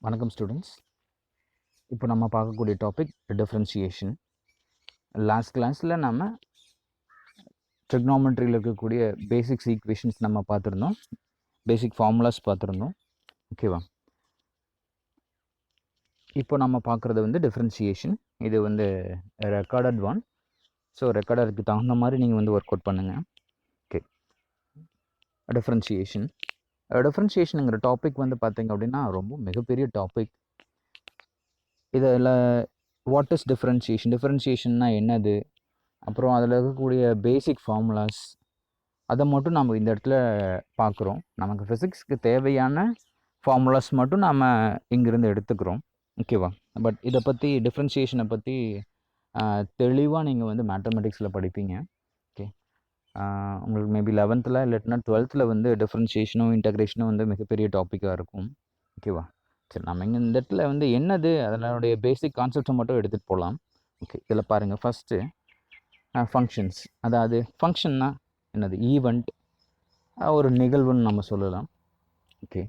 வணக்கம் ஸ்டூடெண்ட்ஸ். இப்போ நம்ம பார்க்கக்கூடிய டாபிக் டிஃப்ரென்ஷியேஷன். லாஸ்ட் கிளாஸில் நம்ம ட்ரிக்னாமெட்ரியில் இருக்கக்கூடிய பேசிக்ஸ் ஈக்குவேஷன்ஸ் நம்ம பார்த்துருந்தோம், பேசிக் ஃபார்முலாஸ் பார்த்துருந்தோம். ஓகேவா? இப்போ நம்ம பார்க்குறது வந்து டிஃப்ரென்ஷியேஷன். இது வந்து ரெக்கார்டட் ஒன். ஸோ ரெக்கார்டருக்கு தகுந்த மாதிரி நீங்கள் வந்து ஒர்க் அவுட் பண்ணுங்கள். Okay, differentiation. டிஃப்ரென்ஷியேஷனுங்கிற டாபிக் வந்து பார்த்தீங்க அப்படின்னா ரொம்ப மிகப்பெரிய டாபிக். இதில் வாட் இஸ் டிஃப்ரென்ஷியேஷன், டிஃப்ரென்ஷியேஷன்னா என்னது, அப்புறம் அதில் இருக்கக்கூடிய பேசிக் ஃபார்முலாஸ், அதை மட்டும் நம்ம இந்த இடத்துல பார்க்குறோம். நமக்கு ஃபிசிக்ஸ்க்கு தேவையான ஃபார்முலாஸ் மட்டும் நாம் இங்கேருந்து எடுத்துக்கிறோம். ஓகேவா? பட் இதை பற்றி டிஃப்ரென்ஷியேஷனை பற்றி தெளிவாக நீங்கள் வந்து மேத்தமெட்டிக்ஸில் படிப்பீங்க. ஓகே, உங்களுக்கு மேபி 11th இல்லாட்டினா 12th வந்து டிஃப்ரென்ஷியேஷனும் இன்டகிரேஷனும் வந்து மிகப்பெரிய டாப்பிக்காக இருக்கும். ஓகேவா? சரி, நம்ம இங்கே இந்த இடத்துல வந்து என்னது அதனுடைய பேசிக் கான்செப்டை மட்டும் எடுத்துகிட்டு போகலாம். ஓகே, இதில் பாருங்கள். First functions. அதாவது ஃபங்க்ஷன்னா என்னது? ஈவெண்ட், ஒரு நிகழ்வுன்னு நம்ம சொல்லலாம். ஓகே,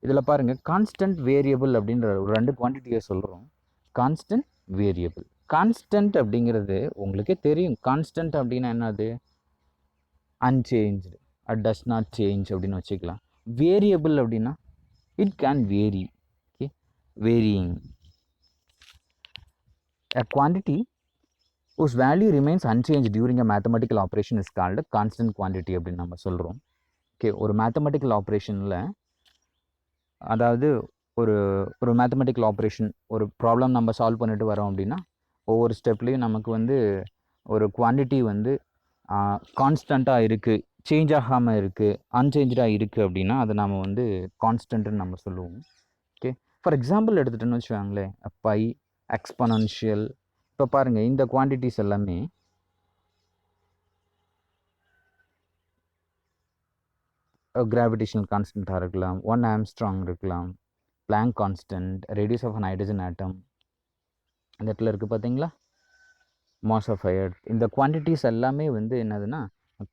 இதில் பாருங்கள், கான்ஸ்டன்ட் வேரியபிள் அப்படின்ற ஒரு ரெண்டு குவான்டிட்டியை சொல்கிறோம். Constant variable. கான்ஸ்டன்ட் அப்படிங்கிறது உங்களுக்கே தெரியும். கான்ஸ்டன்ட் அப்படின்னா என்னது? அன்சேஞ்ச்டு, டஸ் நாட் சேஞ்ச் அப்படின்னு வச்சுக்கலாம். வேரியபிள் அப்படின்னா it can vary. Okay, varying. A quantity whose value remains unchanged during a mathematical operation is called a constant quantity அப்படின்னு நம்ம சொல்கிறோம். ஓகே, ஒரு மேத்தமெட்டிக்கல் ஆப்ரேஷனில், அதாவது ஒரு ஒரு மேத்தமெட்டிக்கல் ஆப்ரேஷன், ஒரு ப்ராப்ளம் நம்ம சால்வ் பண்ணிட்டு வரோம் அப்படின்னா ஒவ்வொரு ஸ்டெப்லேயும் நமக்கு வந்து ஒரு குவான்டிட்டி வந்து கான்ஸ்டண்ட்டாக இருக்குது, சேஞ்ச் ஆகாமல் இருக்குது, அன்சேஞ்சாக இருக்குது அப்படின்னா அதை நம்ம வந்து கான்ஸ்டன்ட்னு நம்ம சொல்லுவோம். ஓகே, ஃபார் எக்ஸாம்பிள் எடுத்துகிட்டோன்னு வச்சுக்கோங்களேன், பை, எக்ஸ்பனன்ஷியல். இப்போ பாருங்கள், இந்த குவான்டிட்டிஸ் எல்லாமே கிராவிடேஷனல் கான்ஸ்டண்ட்டாக இருக்கலாம், 1 ஆம்ஸ்ட்ராங் இருக்கலாம், Planck constant, radius of hydrogen atom, இந்த இடத்துல இருக்குது பார்த்தீங்களா, மாஸ் ஆஃப் எர்த். இந்த குவான்டிட்டிஸ் எல்லாமே வந்து என்னதுன்னா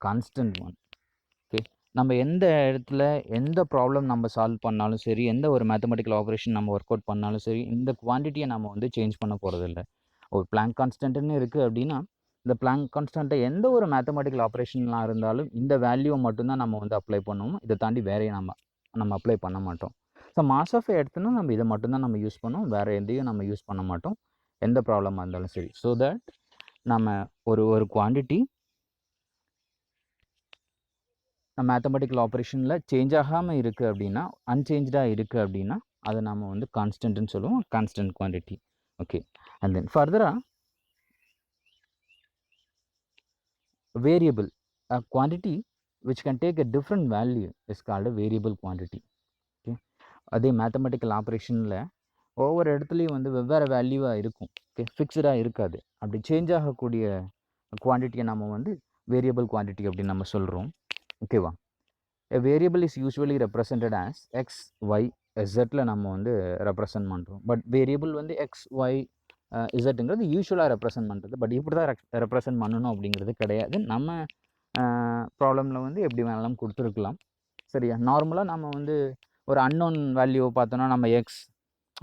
கான்ஸ்டன்ட் ஒன். ஓகே, நம்ம எந்த இடத்துல எந்த ப்ராப்ளம் நம்ம சால்வ் பண்ணாலும் சரி, எந்த ஒரு மேத்தமெட்டிக்கல் ஆப்ரேஷன் நம்ம ஒர்க் அவுட் பண்ணாலும் சரி, இந்த குவான்டிட்டியை நம்ம வந்து சேஞ்ச் பண்ண போகிறதில்ல. ஒரு பிளாங்க் கான்ஸ்டன்ட்னு இருக்குது அப்படின்னா இந்த பிளாங்க் கான்ஸ்டன்ட்டை எந்த ஒரு மேத்தமெட்டிக்கல் ஆப்ரேஷன்லாம் இருந்தாலும் இந்த வேல்யூவை மட்டும்தான் நம்ம வந்து அப்ளை பண்ணுவோம். இதை தாண்டி வேறையும் நம்ம அப்ளை பண்ண மாட்டோம். ஸோ மாஸ் ஆஃப் எடுத்துனா நம்ம இதை மட்டும்தான் நம்ம யூஸ் பண்ணுவோம், வேறு எதையும் நம்ம யூஸ் பண்ண மாட்டோம், எந்த ப்ராப்ளமாக இருந்தாலும் சரி. ஸோ தட் நம்ம ஒரு குவான்டிட்டி மேத்தமெட்டிக்கல் ஆப்ரேஷனில் சேஞ்ச் ஆகாமல் இருக்குது அப்படின்னா, அன்சேஞ்சாக இருக்குது அப்படின்னா அதை நம்ம வந்து கான்ஸ்டன்ட்னு சொல்லுவோம், கான்ஸ்டன்ட் குவான்டிட்டி. ஓகே, அண்ட் தென் ஃபர்தராக variable, a quantity which can take a different value is called a variable quantity. Okay, அதே மேத்தமெட்டிக்கல் ஆப்ரேஷனில் ஒவ்வொரு இடத்துலையும் வந்து வெவ்வேறு வேல்யூவாக இருக்கும். ஓகே, ஃபிக்ஸ்டாக இருக்காது. அப்படி சேஞ்ச் ஆகக்கூடிய குவான்டிட்டியை நம்ம வந்து வேரியபிள் குவான்டிட்டி அப்படின்னு நம்ம சொல்கிறோம். ஓகேவா? a variable is usually represented as x, y, zல நம்ம வந்து ரெப்ரசன்ட் பண்ணுறோம். பட் வேரியபிள் வந்து எக்ஸ், ஒய், இசட்டுங்கிறது யூஸ்வலாக ரெப்ரசன்ட் பண்ணுறது. பட் இப்படி தான் ரெப்ரசன்ட் பண்ணணும் அப்படிங்கிறது கிடையாது. நம்ம ப்ராப்ளமில் வந்து எப்படி வேணாலும் கொடுத்துருக்கலாம். சரியா? நார்மலாக நம்ம வந்து ஒரு அன்னோன் வேல்யூவை பார்த்தோன்னா நம்ம எக்ஸ்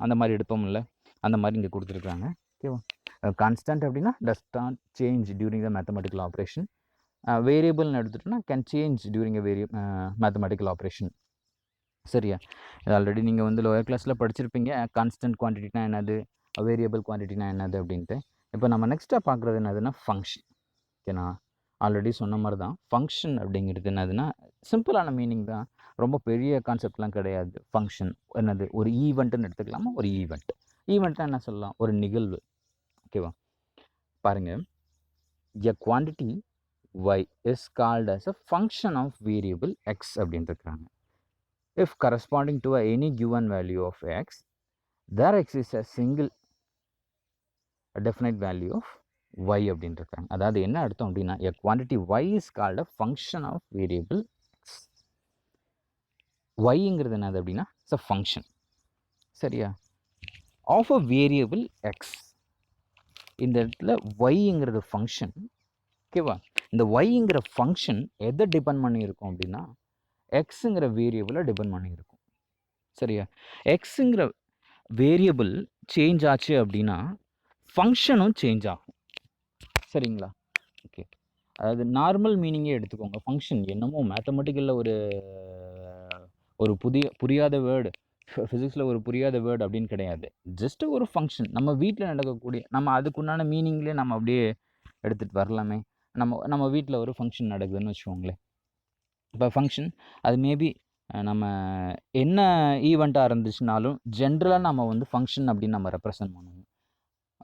அந்த மாதிரி எடுப்போம்ல, அந்த மாதிரி இங்கே கொடுத்துருக்காங்க. ஓகேவா? கான்ஸ்டன்ட் அப்படின்னா does not change during the mathematical operation. வேரியபிள்னு எடுத்துட்டோன்னா can change during a mathematical operation. சரியா? இது ஆல்ரெடி நீங்கள் வந்து லோயர் கிளாஸில் படிச்சிருப்பீங்க, கான்ஸ்டன்ட் குவான்டிட்டினா என்னது, வேரியபிள் குவான்டிட்டினா என்னது அப்படின்ட்டு. இப்போ நம்ம நெக்ஸ்ட்டாக பார்க்குறது என்னதுன்னா ஃபங்க்ஷன். ஓகே, நான் ஆல்ரெடி சொன்ன மாதிரி தான் ஃபங்க்ஷன் அப்படிங்கிறது என்னதுன்னா சிம்பிளான மீனிங் தான், ரொம்ப பெரிய கான்செப்ட்லாம் கிடையாது. ஃபங்க்ஷன் என்னது, ஒரு ஈவெண்ட்டுன்னு எடுத்துக்கலாமா? ஒரு ஈவெண்ட்னா என்ன சொல்லலாம்? ஒரு நிகழ்வு. ஓகேவா? பாருங்கள், எ quantity y is called as a function of variable x அப்படின்னு இருக்காங்க. If corresponding to any given value of x, there exists a single definite value of y அப்படின்னு இருக்காங்க. அதாவது என்ன அர்த்தம் அப்படின்னா, a quantity y is called a function of variable x. yங்கிறது என்னது அப்படின்னா இட்ஸ் a function. சரியா? of a variable x. இந்த இடத்துல yங்கிறது ஃபங்க்ஷன். ஓகேவா? இந்த yங்கிற ஃபங்க்ஷன் எதை டிபெண்ட் பண்ணி இருக்கும் அப்படின்னா எக்ஸுங்கிற வேரியபிளை டிபெண்ட் பண்ணி இருக்கும். சரியா? எக்ஸுங்கிற வேரியபிள் சேஞ்ச் ஆச்சு அப்படின்னா ஃபங்க்ஷனும் சேஞ்ச் ஆகும். சரிங்களா? ஓகே. அதாவது நார்மல் மீனிங்கே எடுத்துக்கோங்க. ஃபங்க்ஷன் என்னமோ மேத்தமெட்டிக்கலில் ஒரு புரியாத வேர்டு, ஃபிசிக்ஸில் ஒரு புரியாத வேர்டு அப்படின்னு கிடையாது. ஜஸ்ட் ஒரு ஃபங்க்ஷன். நம்ம வீட்டில் நடக்கக்கூடிய நம்ம அதுக்குண்டான மீனிங்லேயே நம்ம அப்படியே எடுத்துகிட்டு வரலாமே. நம்ம வீட்டில் ஒரு ஃபங்க்ஷன் நடக்குதுன்னு வச்சுக்கோங்களேன். இப்போ ஃபங்க்ஷன் அது மேபி நம்ம என்ன ஈவெண்ட்டாக இருந்துச்சுனாலும் ஜென்ரலாக நம்ம வந்து ஃபங்க்ஷன் அப்படின்னு நம்ம ரெப்ரசன்ட் பண்ணுவோம்.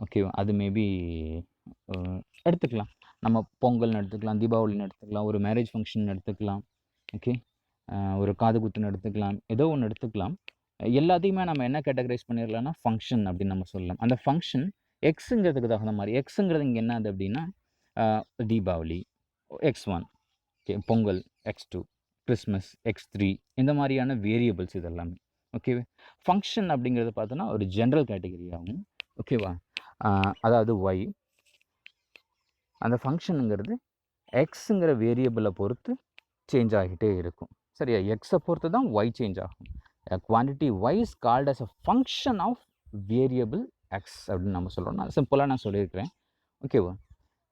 ஓகேவா? அது மேபி எடுத்துக்கலாம். நம்ம பொங்கல்னு எடுத்துக்கலாம், தீபாவளின்னு எடுத்துக்கலாம், ஒரு மேரேஜ் ஃபங்க்ஷன் எடுத்துக்கலாம். ஓகே. ஒரு காது குத்துன்னு எடுத்துக்கலாம், ஏதோ ஒன்று எடுத்துக்கலாம். எல்லாத்தையுமே நம்ம என்ன கேட்டகரைஸ் பண்ணிடலாம்னா ஃபங்க்ஷன் அப்படின்னு நம்ம சொல்லலாம். அந்த ஃபங்க்ஷன் எக்ஸுங்கிறதுக்கு தகுந்த மாதிரி எக்ஸுங்கிறது இங்கே என்னது அப்படின்னா Deepavali x1, okay, Pongal x2, Christmas x3, இந்த மாதிரியான வேரியபிள்ஸ் இதெல்லாமே. ஓகேவா? ஃபங்க்ஷன் அப்படிங்கிறது பார்த்தோன்னா ஒரு ஜென்ரல் கேட்டகரி ஆகும். ஓகேவா? அதாவது ஒய் அந்த ஃபங்க்ஷனுங்கிறது எக்ஸுங்கிற வேரியபிளை பொறுத்து சேஞ்ச் ஆகிட்டே இருக்கும். சரியா? எக்ஸை பொறுத்து தான் ஒய் சேஞ்ச் ஆகும். Quantity y is called as a function of variable x அப்படின்னு நம்ம சொல்கிறோம். நான் சிம்பிளாக நான் சொல்லியிருக்கிறேன். ஓகேவா?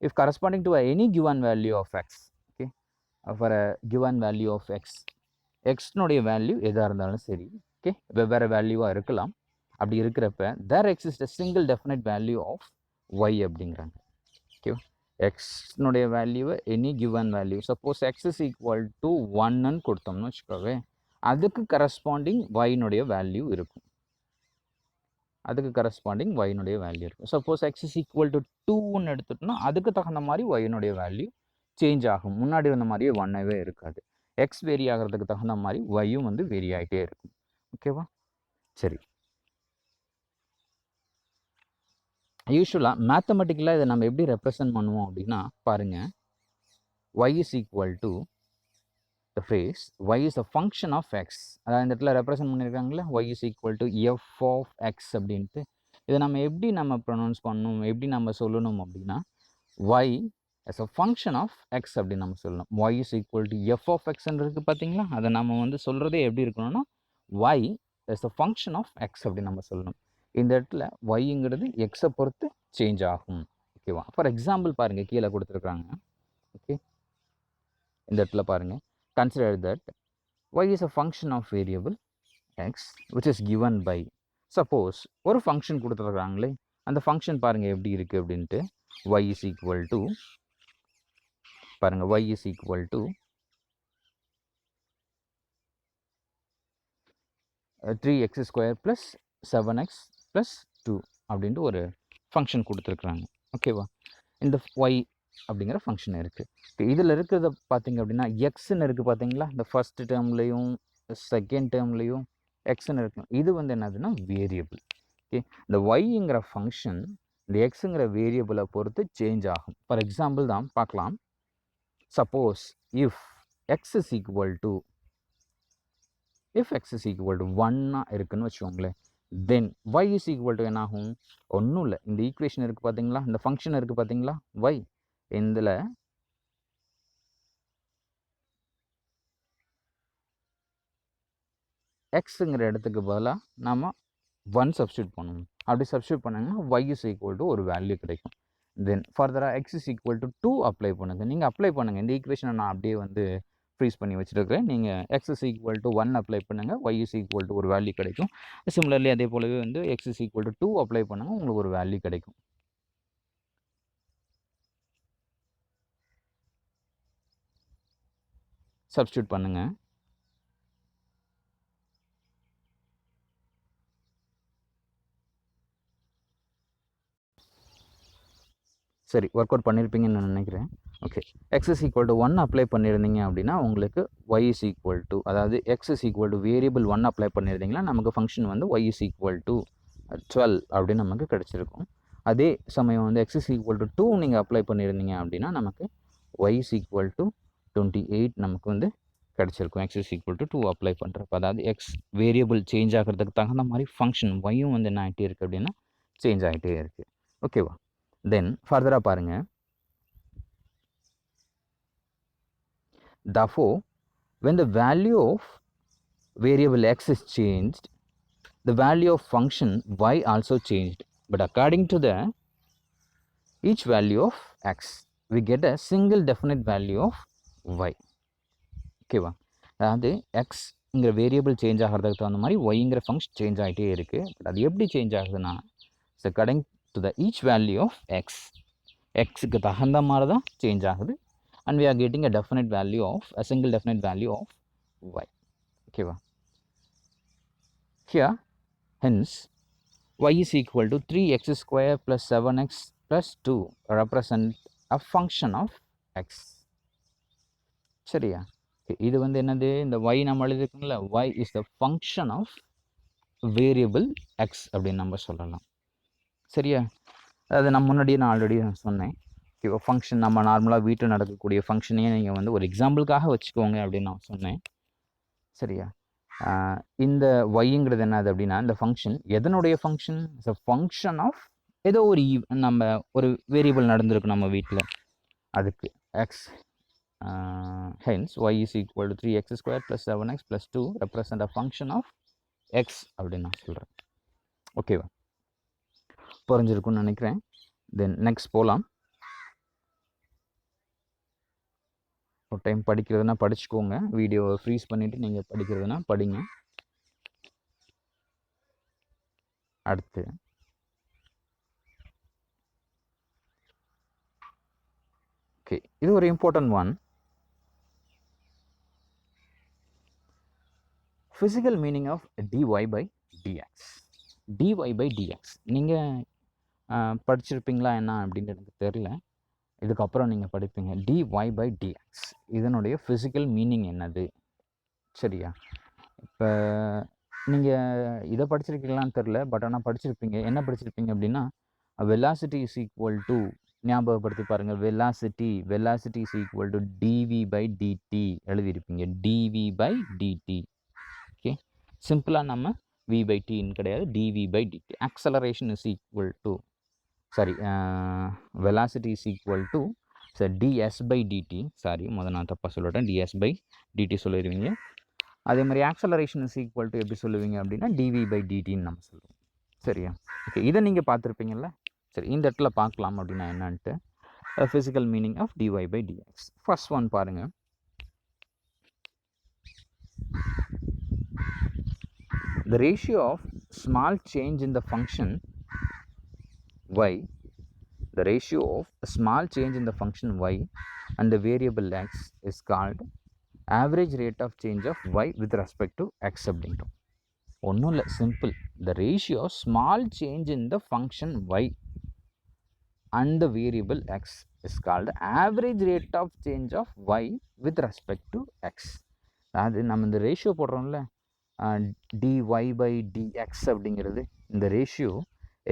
If corresponding to any given value of x, okay, for a given value of x, எக்ஸ்னுடைய வேல்யூ எதாக இருந்தாலும் சரி, ஓகே, வெவ்வேறு வேல்யூவாக இருக்கலாம். அப்படி இருக்கிறப்ப there exist a single definite value of y அப்படிங்கிறாங்க. ஓகேவா? எக்ஸ்னுடைய வேல்யூவை any given value, suppose x is equal to 1ன்னு கொடுத்தோம்னு வச்சுக்கோவே, அதுக்கு கரஸ்பாண்டிங் ஒய்னுடைய வேல்யூ இருக்கும். அதுக்கு கரஸ்பாண்டிங் ஒய்னுடைய வேல்யூ இருக்கும். Suppose x is equal to 2ன்னு எடுத்துட்டோம்னா அதுக்கு தகுந்த மாதிரி ஒய்னுடைய வேல்யூ சேஞ்ச் ஆகும். முன்னாடி இருந்த மாதிரியே 1வே இருக்காது. எக்ஸ் வேரி ஆகிறதுக்கு தகுந்த மாதிரி ஒய்யும் வந்து வேரி ஆகிட்டே இருக்கும். ஓகேவா? சரி. யூஸ்வலாக மேத்தமெட்டிக்கலாக இதை நம்ம எப்படி ரெப்ரசன்ட் பண்ணுவோம் அப்படின்னா பாருங்கள், y is equal to the phrase y is a function of x. அதாவது இந்த இடத்துல represent பண்ணியிருக்காங்களே y is equal to f of x அப்படின்ட்டு. இதை நம்ம எப்படி நம்ம ப்ரொனவுன்ஸ் பண்ணணும், எப்படி நம்ம சொல்லணும் அப்படின்னா y as a function of x அப்படின்னு நம்ம சொல்லணும். y is equal to f of x இருக்குது பார்த்தீங்களா? அதை நம்ம வந்து சொல்கிறதே எப்படி இருக்கணும்னா y as a function of x அப்படின்னு நம்ம சொல்லணும். இந்த இடத்துல yங்கிறது எக்ஸை பொறுத்து சேஞ்ச் ஆகும். ஓகேவா? ஃபார் எக்ஸாம்பிள் பாருங்கள், கீழே கொடுத்துருக்குறாங்க. ஓகே, இந்த இடத்துல பாருங்கள், consider that y is a function of variable x which is given by, suppose ஒரு ஃபங்க்ஷன் கொடுத்துருக்குறாங்களே, அந்த ஃபங்க்ஷன் பாருங்கள் எப்படி இருக்குது அப்படின்ட்டு. y is equal to, பாருங்கள், y is equal to 3x square plus 7x plus 2 அப்படின்ட்டு ஒரு ஃபங்க்ஷன் கொடுத்துருக்குறாங்க. ஓகேவா? இந்த y அப்படிங்கிற ஃபங்க்ஷன் இருக்குது. இப்போ இதில் இருக்கிறத பார்த்தீங்க அப்படின்னா எக்ஸ்ன்னு இருக்குது பார்த்தீங்களா? இந்த ஃபர்ஸ்ட் டேர்ம்லேயும் செகண்ட் டேர்ம்லேயும் எக்ஸ்ன்னு இருக்கும். இது வந்து என்னதுன்னா வேரியபிள். ஓகே, இந்த ஒய்ங்கிற ஃபங்க்ஷன் இந்த எக்ஸுங்கிற வேரியபிளை பொறுத்து சேஞ்ச் ஆகும். ஃபார் எக்ஸாம்பிள் தான் பார்க்கலாம். Suppose if X is equal to, if x is equal to 1 இருக்குன்னு வச்சுக்கோங்களேன், தென் y is equal to என்ன ஆகும்? ஒன்றும் இல்லை, இந்த ஈக்குவேஷன் இருக்குது பார்த்தீங்களா, இந்த ஃபங்க்ஷன் இருக்குது பார்த்தீங்களா y, இதில் எக்ஸுங்கிற இடத்துக்கு பதிலாக நாம் 1 சப்ஸ்டியூட் பண்ணணும். அப்படி சப்ஸ்டியூட் பண்ணாங்கன்னா y is equal to ஒரு வேல்யூ கிடைக்கும். தென் ஃபர்தராக x is equal to 2 apply பண்ணுங்கள். நீங்கள் அப்ளை பண்ணுங்கள். இந்த ஈக்குவேஷனை நான் அப்படியே வந்து ஃப்ரீஸ் பண்ணி வச்சுருக்கிறேன். நீங்கள் x is equal to 1 apply பண்ணுங்கள், y is equal to ஒரு வேல்யூ கிடைக்கும். சிமிலர்லி அதே போலவே வந்து x is equal to 2 apply பண்ணுங்கள், உங்களுக்கு ஒரு வேல்யூ கிடைக்கும். சப்ஸ்டியூட் பண்ணுங்கள். சரி, ஒர்க் அவுட் பண்ணியிருப்பீங்கன்னு நான் நினைக்கிறேன். Okay, X is equal to 1 apply பண்ணியிருந்தீங்க அப்படின்னா உங்களுக்கு ஒய் இஸ் ஈக்குவல் டு, அதாவது X is equal to variable 1 apply பண்ணியிருந்தீங்கன்னா நமக்கு ஃபங்க்ஷன் வந்து ஒய் இஸ் ஈக்குவல் டு 12 அப்படின்னு நமக்கு கிடச்சிருக்கும். அதே சமயம் வந்து எக்ஸ் இஸ் ஈக்குவல் டு 2 நீங்கள் அப்ளை பண்ணியிருந்தீங்க அப்படின்னா நமக்கு ஒய் இஸ் ஈக்குவல் டு 28 நமக்கு வந்து கிடச்சிருக்கும். X is equal to 2 apply பண்ணுறப்ப, அதாவது எக்ஸ் வேரியபிள் சேஞ்ச் ஆகிறதுக்கு தகுந்த மாதிரி ஃபங்க்ஷன் ஒய்யும் வந்து என்ன ஆகிட்டே இருக்குது அப்படின்னா சேஞ்ச் ஆகிட்டே இருக்குது. ஓகேவா? தென் ஃபர்தராக பாருங்கள். Therefore, when the value of variable x is changed, the value of function y also changed, but according to the each value of x, we get a single definite value of y. ஓகேவா? அதாவது எக்ஸ்ங்கிற variable change ஆகிறதுக்கு தகுந்த மாதிரி ஒய்ங்கிற function change ஆகிட்டே இருக்குது. But அது எப்படி change ஆகுதுன்னா, so according to the each value of x, எக்ஸுக்கு தகுந்த மாதிரி தான் சேஞ்ச் ஆகுது. And we are getting a definite value of a single definite value of y. ஓகேவா? Here hence y is equal to 3x square plus 7x plus 2 represent a function of x. சரியா? இது வந்து என்னது, இந்த y நம்ம எழுதிருக்கோம்ல, y is the function of variable x அப்படின்னு நம்ம சொல்லலாம். சரியா? அது நான் முன்னாடியே நான் ஆல்ரெடி சொன்னேன். ஓகேவா? ஃபங்க்ஷன் நம்ம நார்மலாக வீட்டில் நடக்கக்கூடிய ஃபங்க்ஷனையே நீங்கள் வந்து ஒரு எக்ஸாம்பிளுக்காக வச்சுக்கோங்க அப்படின்னு நான் சொன்னேன். சரியா? இந்த ஒய்ங்கிறது என்னது அப்படின்னா, இந்த ஃபங்க்ஷன் எதனுடைய function? It's a function of ஏதோ ஒரு நம்ம ஒரு வேரியபிள் நடந்திருக்கு நம்ம வீட்டில், அதுக்கு x. Hence y is equal to 3x square plus 7x plus 2 represent a function of x அப்படின்னு நான் சொல்கிறேன். ஓகேவா? புரிஞ்சிருக்குன்னு நினைக்கிறேன். தென் நெக்ஸ்ட் போகலாம். ஒரு டைம் படிக்கிறதுனா படிச்சுக்கோங்க, வீடியோவை ஃப்ரீஸ் பண்ணிவிட்டு நீங்கள் படிக்கிறதுனா படிங்க. அடுத்து ஓகே, இது ஒரு important one. Physical meaning of dy by dx. dy by dx நீங்கள் படிச்சிருப்பீங்களா என்ன அப்படின்னு எனக்கு தெரில. இதுக்கப்புறம் நீங்கள் படிப்பீங்க. dy by dx இதனுடைய ஃபிசிக்கல் மீனிங் என்னது? சரியா? இப்போ நீங்கள் இதை படிச்சிருக்கீங்களான்னு தெரில, பட் ஆனால் படிச்சிருப்பீங்க. என்ன படிச்சிருப்பீங்க அப்படின்னா, வெலாசிட்டி இஸ் ஈக்குவல் டு, ஞாபகப்படுத்தி பாருங்கள், velocity is equal to dv by dt எழுதியிருப்பீங்க. Dv by dt. ஓகே, சிம்பிளாக நம்ம வி பை டின்னு கிடையாது, dv by dt. Acceleration is equal to, sorry, velocity is equal to ds by dt. Sorry, முதல் நான் தப்பாக சொல்லிட்டேன், டிஎஸ் பை டிடி சொல்லிடுவீங்க. அதே மாதிரி ஆக்சலரேஷன் இஸ் ஈக்குவல் டு எப்படி சொல்லுவீங்க அப்படின்னா, டிவி பை டிடின்னு நம்ம சொல்லுவோம். சரியா? ஓகே, இதை நீங்கள் பார்த்துருப்பீங்கள்ல. சரி, இந்த இடத்துல பார்க்கலாம் அப்படின்னா என்னன்ட்டு, physical meaning of dy by dx. First one பாருங்கள். The ratio of small change in the function y, the ratio of a small change in the function y and the variable x is called average rate of change of y with respect to x அப்படின்றோம். ஒன்றும் இல்லை, simple. The ratio of small change in the function y and the variable x is called average rate of change of y with respect to x. அதாவது நம்ம இந்த ratio போடுறோம்ல, dy by dx அப்படிங்கிறது, இந்த ratio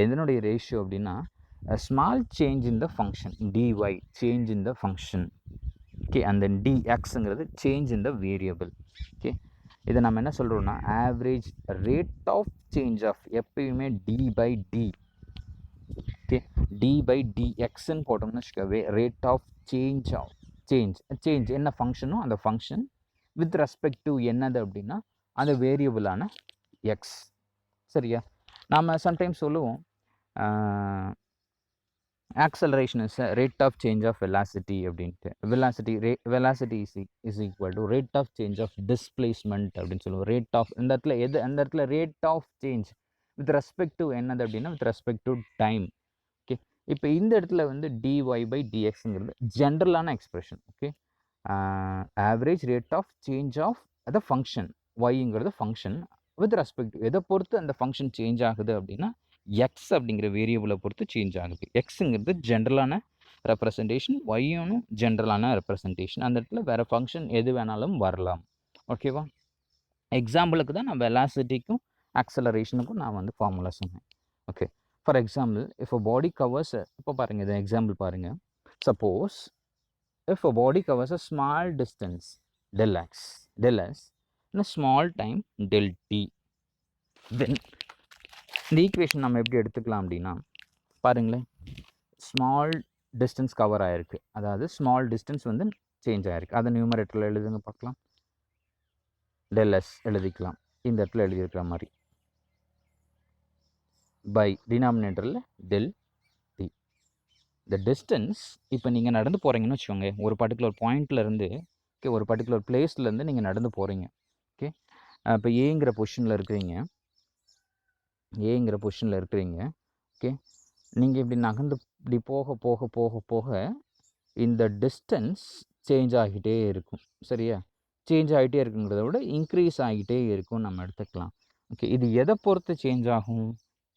எதனுடைய ratio அப்படின்னா, small change in the function dy, change in the function. Okay, and then dxங்கிறது change in the variable. Okay, இதை நம்ம என்ன சொல்கிறோம்னா, average rate of change of, எப்பயுமே d by d. Okay, d by டிஎக்ஸ்ன்னு போட்டோம்னு வச்சுக்கவே, ரேட் ஆஃப் சேஞ்ச் என்ன ஃபங்க்ஷனோ அந்த ஃபங்க்ஷன் வித் ரெஸ்பெக்ட் டு என்னது அப்படின்னா அந்த வேரியபிளான எக்ஸ். சரியா? நாம் சம்டைம்ஸ் சொல்லுவோம், acceleration is rate of change of velocity அப்படின்ட்டு. Velocity is equal to rate of change of displacement அப்படின்னு சொல்லுவோம். ரேட் ஆஃப், இந்த இடத்துல எது, அந்த இடத்துல rate of change with respect to என்னது அப்படின்னா with respect to time. Okay, இப்போ இந்த இடத்துல வந்து டிஒய் பை டிஎக்ஸுங்கிறது ஜென்ரலான expression. Okay, average rate of change of the function, ஒய்ங்கிறது ஃபங்க்ஷன் வித் ரெஸ்பெக்ட் எதை பொறுத்து அந்த ஃபங்க்ஷன் சேஞ்ச் ஆகுது அப்படின்னா எக்ஸ் அப்படிங்கிற வேரியபிளை பொறுத்து சேஞ்ச் ஆகுது. எக்ஸுங்கிறது ஜென்ரலான ரெப்ரசன்டேஷன், ஒய்யும் ஜென்ரலான ரெப்ரசன்டேஷன். அந்த இடத்துல வேறு ஃபங்க்ஷன் எது வேணாலும் வரலாம். ஓகேவா? எக்ஸாம்பிளுக்கு தான் நான் வெலாசிட்டிக்கும் ஆக்சலரேஷனுக்கும் நான் வந்து ஃபார்முலா சொன்னேன். Okay, for example, if a body covers, இப்போ பாருங்கள், இதை எக்ஸாம்பிள் பாருங்கள். Suppose if a body covers a small distance del s in a small time del t, then இந்த ஈக்குவேஷன் நம்ம எப்படி எடுத்துக்கலாம் அப்படின்னா, பாருங்களேன், ஸ்மால் டிஸ்டன்ஸ் கவர் ஆகிருக்கு, அதாவது ஸ்மால் டிஸ்டன்ஸ் வந்து சேஞ்ச் ஆகிருக்கு. அதை நியூமரேட்டரில் எழுதுங்க பார்க்கலாம். del s எழுதிக்கலாம், இந்த இடத்துல எழுதியிருக்கிற மாதிரி. பை டினாமினேட்டரில் டெல் டி. இந்த டிஸ்டன்ஸ் இப்போ நீங்கள் நடந்து போகிறீங்கன்னு வச்சுக்கோங்க, ஒரு பர்டிகுலர் பாயிண்ட்லேருந்து ஓகே, ஒரு பர்டிகுலர் பிளேஸ்லேருந்து நீங்கள் நடந்து போகிறீங்க. ஓகே, இப்போ ஏங்கிற பொசிஷனில் இருக்கிறீங்க, ஏங்கிற பொசிஷனில் இருக்கிறீங்க. ஓகே, நீங்கள் இப்படி நகர்ந்து இப்படி போக போக போக போக இந்த டிஸ்டன்ஸ் சேஞ்ச் ஆகிட்டே இருக்கும். சரியா, சேஞ்ச் ஆகிட்டே இருக்குங்கிறத விட இன்க்ரீஸ் ஆகிட்டே இருக்கும் நம்ம எடுத்துக்கலாம். ஓகே, இது எதை பொறுத்து சேஞ்ச் ஆகும்?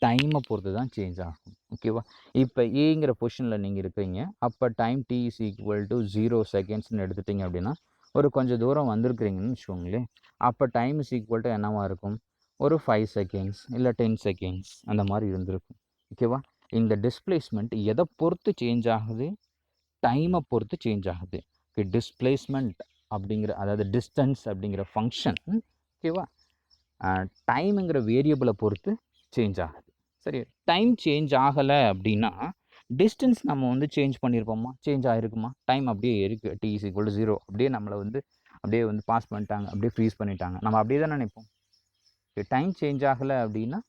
டைமை பொறுத்து தான் சேஞ்ச் ஆகும். ஓகேவா, இப்போ ஏங்கிற பொசிஷனில் நீங்கள் இருக்கிறீங்க, அப்போ time t is equal to 0 செகண்ட்ஸ்னு எடுத்துட்டிங்க அப்படின்னா, ஒரு கொஞ்சம் தூரம் வந்திருக்கிறீங்கன்னு வச்சுக்கோங்களேன், அப்போ டைம் இஸ் ஈக்குவல் டு என்னவாக இருக்கும்? ஒரு 5 செகண்ட்ஸ் இல்லை 10 செகண்ட்ஸ் அந்த மாதிரி இருந்திருக்கும். ஓகேவா, இந்த டிஸ்பிளேஸ்மெண்ட் எதை பொறுத்து சேஞ்ச் ஆகுது? டைமை பொறுத்து சேஞ்ச் ஆகுது. ஓகே, டிஸ்பிளேஸ்மெண்ட் அப்படிங்கிற, அதாவது டிஸ்டன்ஸ் அப்படிங்கிற ஃபங்க்ஷன் ஓகேவா, டைமுங்கிற வேரியபிளை பொறுத்து சேஞ்ச் ஆகுது. சரி, டைம் சேஞ்ச் ஆகலை அப்படின்னா டிஸ்டன்ஸ் நம்ம வந்து சேஞ்ச் பண்ணியிருப்போமா? சேஞ்ச் ஆகிருக்குமா? டைம் அப்படியே இருக்குது, t இஸ் ஈக்குவல் டு 0, அப்படியே நம்மளை வந்து அப்படியே வந்து பாஸ் பண்ணிட்டாங்க, அப்படியே ஃப்ரீஸ் பண்ணிட்டாங்க, நம்ம அப்படியே தான் நினைப்போம். டைம் சேஞ்ச் ஆகலை அப்படின்னா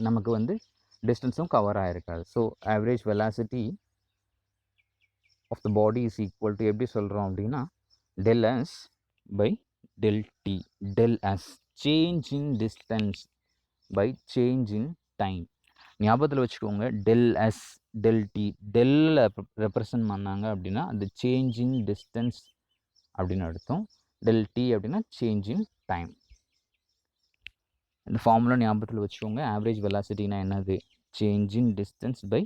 நமக்கு வந்து டிஸ்டன்ஸும் கவர் ஆகிருக்காது. So average velocity of the body is equal to எப்படி சொல்கிறோம் அப்படின்னா del s by del t. del s change in distance by change in time. ஞாபகத்தில் வச்சுக்கோங்க, del s del t, del represent பண்ணாங்க அப்படின்னா அது சேஞ்ச் இன் டிஸ்டன்ஸ் அப்படின்னு அர்த்தம். del t அப்படின்னா சேஞ்ச் இன் டைம். இந்த ஃபார்முலா ஞாபகத்தில் வச்சுக்கோங்க. ஆவரேஜ் வெலாசிட்டினா என்னது? Change in distance by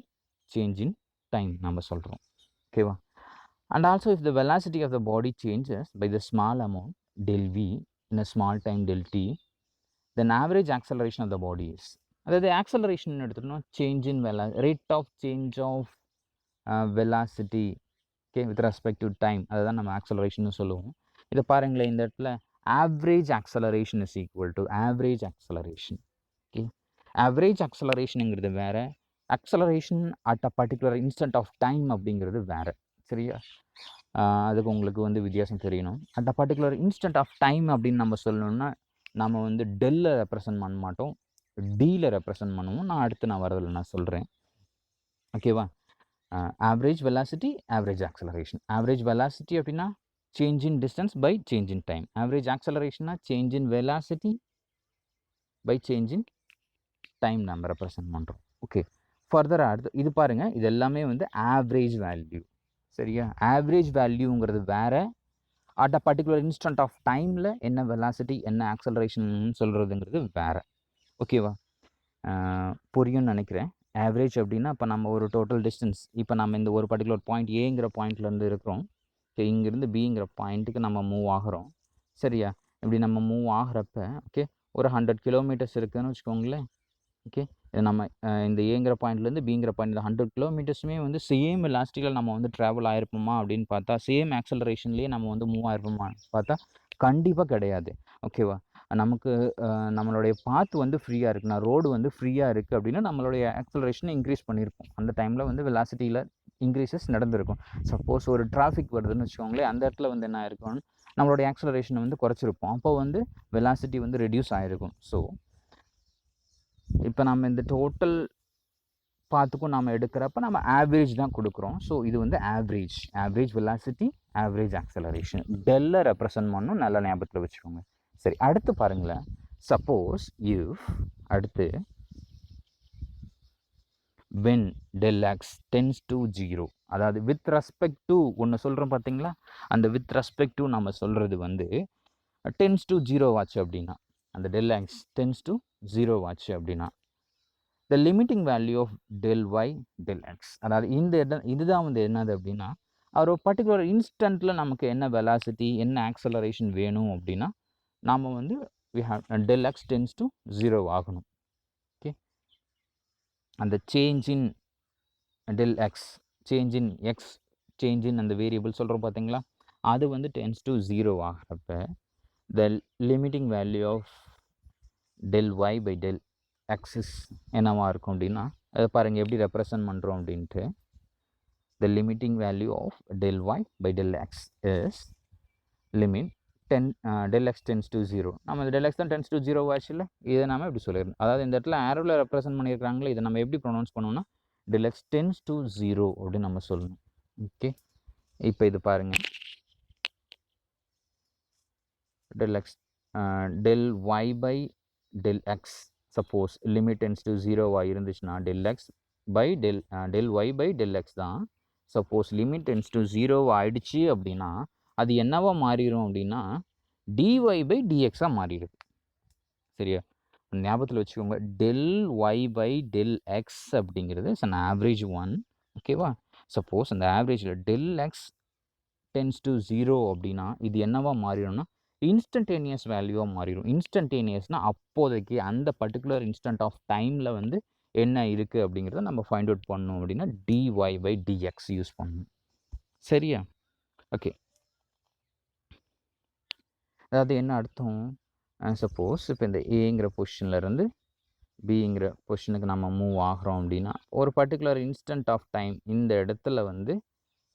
change in time நம்ம சொல்கிறோம். ஓகேவா, and also if the velocity of the body changes by the small amount del v in a small time del t, then average acceleration of the body is, அதாவது acceleration எடுத்துட்டோம்னா change in rate of change of velocity okay with respect to time, அதை தான் நம்ம acceleration சொல்லுவோம். இதை பாருங்களேன், இந்த இடத்துல average acceleration is equal to average acceleration. Okay, average ஆக்சலரேஷனுங்கிறது வேறு, acceleration at a particular instant of time அப்படிங்கிறது வேறு. சரியா, அதுக்கு உங்களுக்கு வந்து வித்தியாசம் தெரியணும். At a particular instant of time அப்படின்னு நம்ம சொல்லணும்னா நம்ம வந்து டெல்ல ரெப்ரசன்ட் பண்ண மாட்டோம், டியில் ரெப்ரசன்ட் பண்ணுவோம். நான் வரதில்லை, நான் சொல்கிறேன். ஓகேவா, average velocity, average acceleration. Average velocity அப்படின்னா change in distance by change in time. Average ஆக்சலரேஷன்னா change in velocity by change in time நம்ம ரெப்ரசன்ட் பண்ணுறோம். ஓகே, ஃபர்தராக அடுத்து இது பாருங்கள், இது எல்லாமே வந்து ஆவரேஜ் வேல்யூ. சரியா, ஆவரேஜ் வேல்யூங்கிறது வேறு, at a particular instant of டைமில் என்ன வெலாசிட்டி என்ன ஆக்சலரேஷன் சொல்கிறதுங்கிறது வேறு. ஓகேவா, புரியும்னு நினைக்கிறேன். ஆவரேஜ் அப்படின்னா இப்போ நம்ம ஒரு டோட்டல் டிஸ்டன்ஸ், இப்போ நம்ம இந்த ஒரு பர்டிகுலர் பாயிண்ட் ஏங்கிற பாயிண்ட்லேருந்து இருக்கிறோம், ஓகே, இங்கேருந்து பிங்கிற பாயிண்ட்டுக்கு நம்ம மூவ் ஆகிறோம். சரியா, இப்படி நம்ம மூவ் ஆகிறப்ப ஓகே ஒரு 100 கிலோமீட்டர்ஸ் இருக்குதுன்னு வச்சுக்கோங்களேன். ஓகே, நம்ம இந்த ஏங்கிற பாயிண்ட்லேருந்து பிங்கிற பாயிண்ட் 100 கிலோமீட்டர்ஸுமே வந்து சேம் வெலாசிட்டியில் நம்ம வந்து ட்ராவல் ஆகிருப்போமா அப்படின்னு பார்த்தா, சேம் ஆக்சலரேஷன்லேயே நம்ம வந்து மூவ் ஆகிருப்போமா பார்த்தா கண்டிப்பாக கிடையாது. ஓகேவா, நமக்கு நம்மளுடைய பாத் வந்து ஃப்ரீயாக இருக்குன்னா, ரோடு வந்து ஃப்ரீயாக இருக்குது அப்படின்னா நம்மளுடைய ஆக்சலரேஷனை இன்க்ரீஸ் பண்ணியிருப்போம். அந்த டைமில் வந்து வெலாசிட்டியில் இன்க்ரீசஸ் நடந்திருக்கும். சப்போஸ் ஒரு டிராஃபிக் வருதுன்னு வச்சுக்கோங்களேன், அந்த இடத்துல வந்து என்ன ஆயிருக்கும், நம்மளுடைய ஆக்சலரேஷனை வந்து குறைச்சிருப்போம். அப்போ வந்து வெலாசிட்டி வந்து ரெடியூஸ் ஆகிருக்கும். ஸோ இப்போ நம்ம இந்த டோட்டல் பாத்துக்கும் நம்ம எடுக்கிறப்ப நம்ம ஆவரேஜ் தான் கொடுக்குறோம். ஸோ இது வந்து ஆவரேஜ் வெலாசிட்டி, ஆவரேஜ் ஆக்சலரேஷன், டெல்லை ரெப்ரசன்ட் பண்ணணும், நல்லா ஞாபகத்தில் வச்சுக்கோங்க. சரி, அடுத்து பாருங்களேன், சப்போஸ் இஃப் அடுத்து when del x tends to 0, அதாவது வித் ரெஸ்பெக்ட் டு ஒன்று சொல்கிறோம் பார்த்தீங்களா, அந்த வித் ரெஸ்பெக்ட் டு நம்ம சொல்கிறது வந்து டென்ஸ் டு 0 ஆச்சு அப்படின்னா, அந்த del x tends to 0 ஆச்சு அப்படின்னா the limiting value of del y del x, அதாவது இதுதான் வந்து என்னது அப்படின்னா, ஒரு பர்டிகுலர் இன்ஸ்டன்ட்டில் நமக்கு என்ன வெலாசிட்டி என்ன ஆக்சலரேஷன் வேணும் அப்படின்னா நாம் வந்து we have del x tends to 0 ஆகணும். ஓகே, அந்த change in del x, change in X, change in அந்த வேரியபிள் சொல்கிறோம் பார்த்தீங்களா, அது வந்து tense to 0 ஆகிறப்ப the limiting value of del y by del x என்னவாக இருக்கும் அப்படின்னா, அதை பாருங்கள் எப்படி ரெப்ரசன்ட் பண்ணுறோம் அப்படின்ட்டு. the limiting value of del y by del x is limit del x tends to 0. நம்ம இந்த del x தான் tends to 0 ஆச்சு இல்லை, இதை நாம எப்படி சொல்லிடணும், அதாவது இந்த இடத்துல ஆரோவில் ரெப்ரசென்ட் பண்ணியிருக்காங்களே, இதை நம்ம எப்படி ப்ரொனவுன்ஸ் பண்ணுவோம்னா del x tends to 0 அப்படின்னு நம்ம சொல்லணும். ஓகே, இப்போ இது பாருங்க, del x del y by del x, suppose limit tense to 0 இருந்துச்சுன்னா del x by del y by del x தான். சப்போஸ் லிமிட் டென்ஸ் டு 0 ஆயிடுச்சு அப்படின்னா அது என்னவா மாறிடும் அப்படின்னா dy by dx மாறிடுது. சரியா, ஞாபகத்தில் வச்சுக்கோங்க, del y by del x அப்படிங்கிறது இஸ் அன் ஆவரேஜ் ஒன். ஓகேவா, சப்போஸ் அந்த ஆவரேஜில் del x டென்ஸ் டு 0 அப்படின்னா இது என்னவா மாறிடும்னா இன்ஸ்டன்டேனியஸ் வேல்யூவாக மாறிடும். இன்ஸ்டன்டேனியஸ்னால் அப்போதைக்கு அந்த பர்டிகுலர் இன்ஸ்டன்ட் ஆஃப் டைமில் வந்து என்ன இருக்குது அப்படிங்கிறத நம்ம ஃபைண்ட் அவுட் பண்ணணும் அப்படின்னா dy by dx யூஸ் பண்ணணும். சரியா, ஓகே, அதாவது என்ன அர்த்தம், சப்போஸ் இப்போ இந்த ஏங்கிற பொசிஷன்லேருந்து பிங்கிற பொசிஷனுக்கு நம்ம மூவ் ஆகிறோம் அப்படின்னா ஒரு பர்டிகுலர் இன்ஸ்டன்ட் ஆஃப் டைம் இந்த இடத்துல வந்து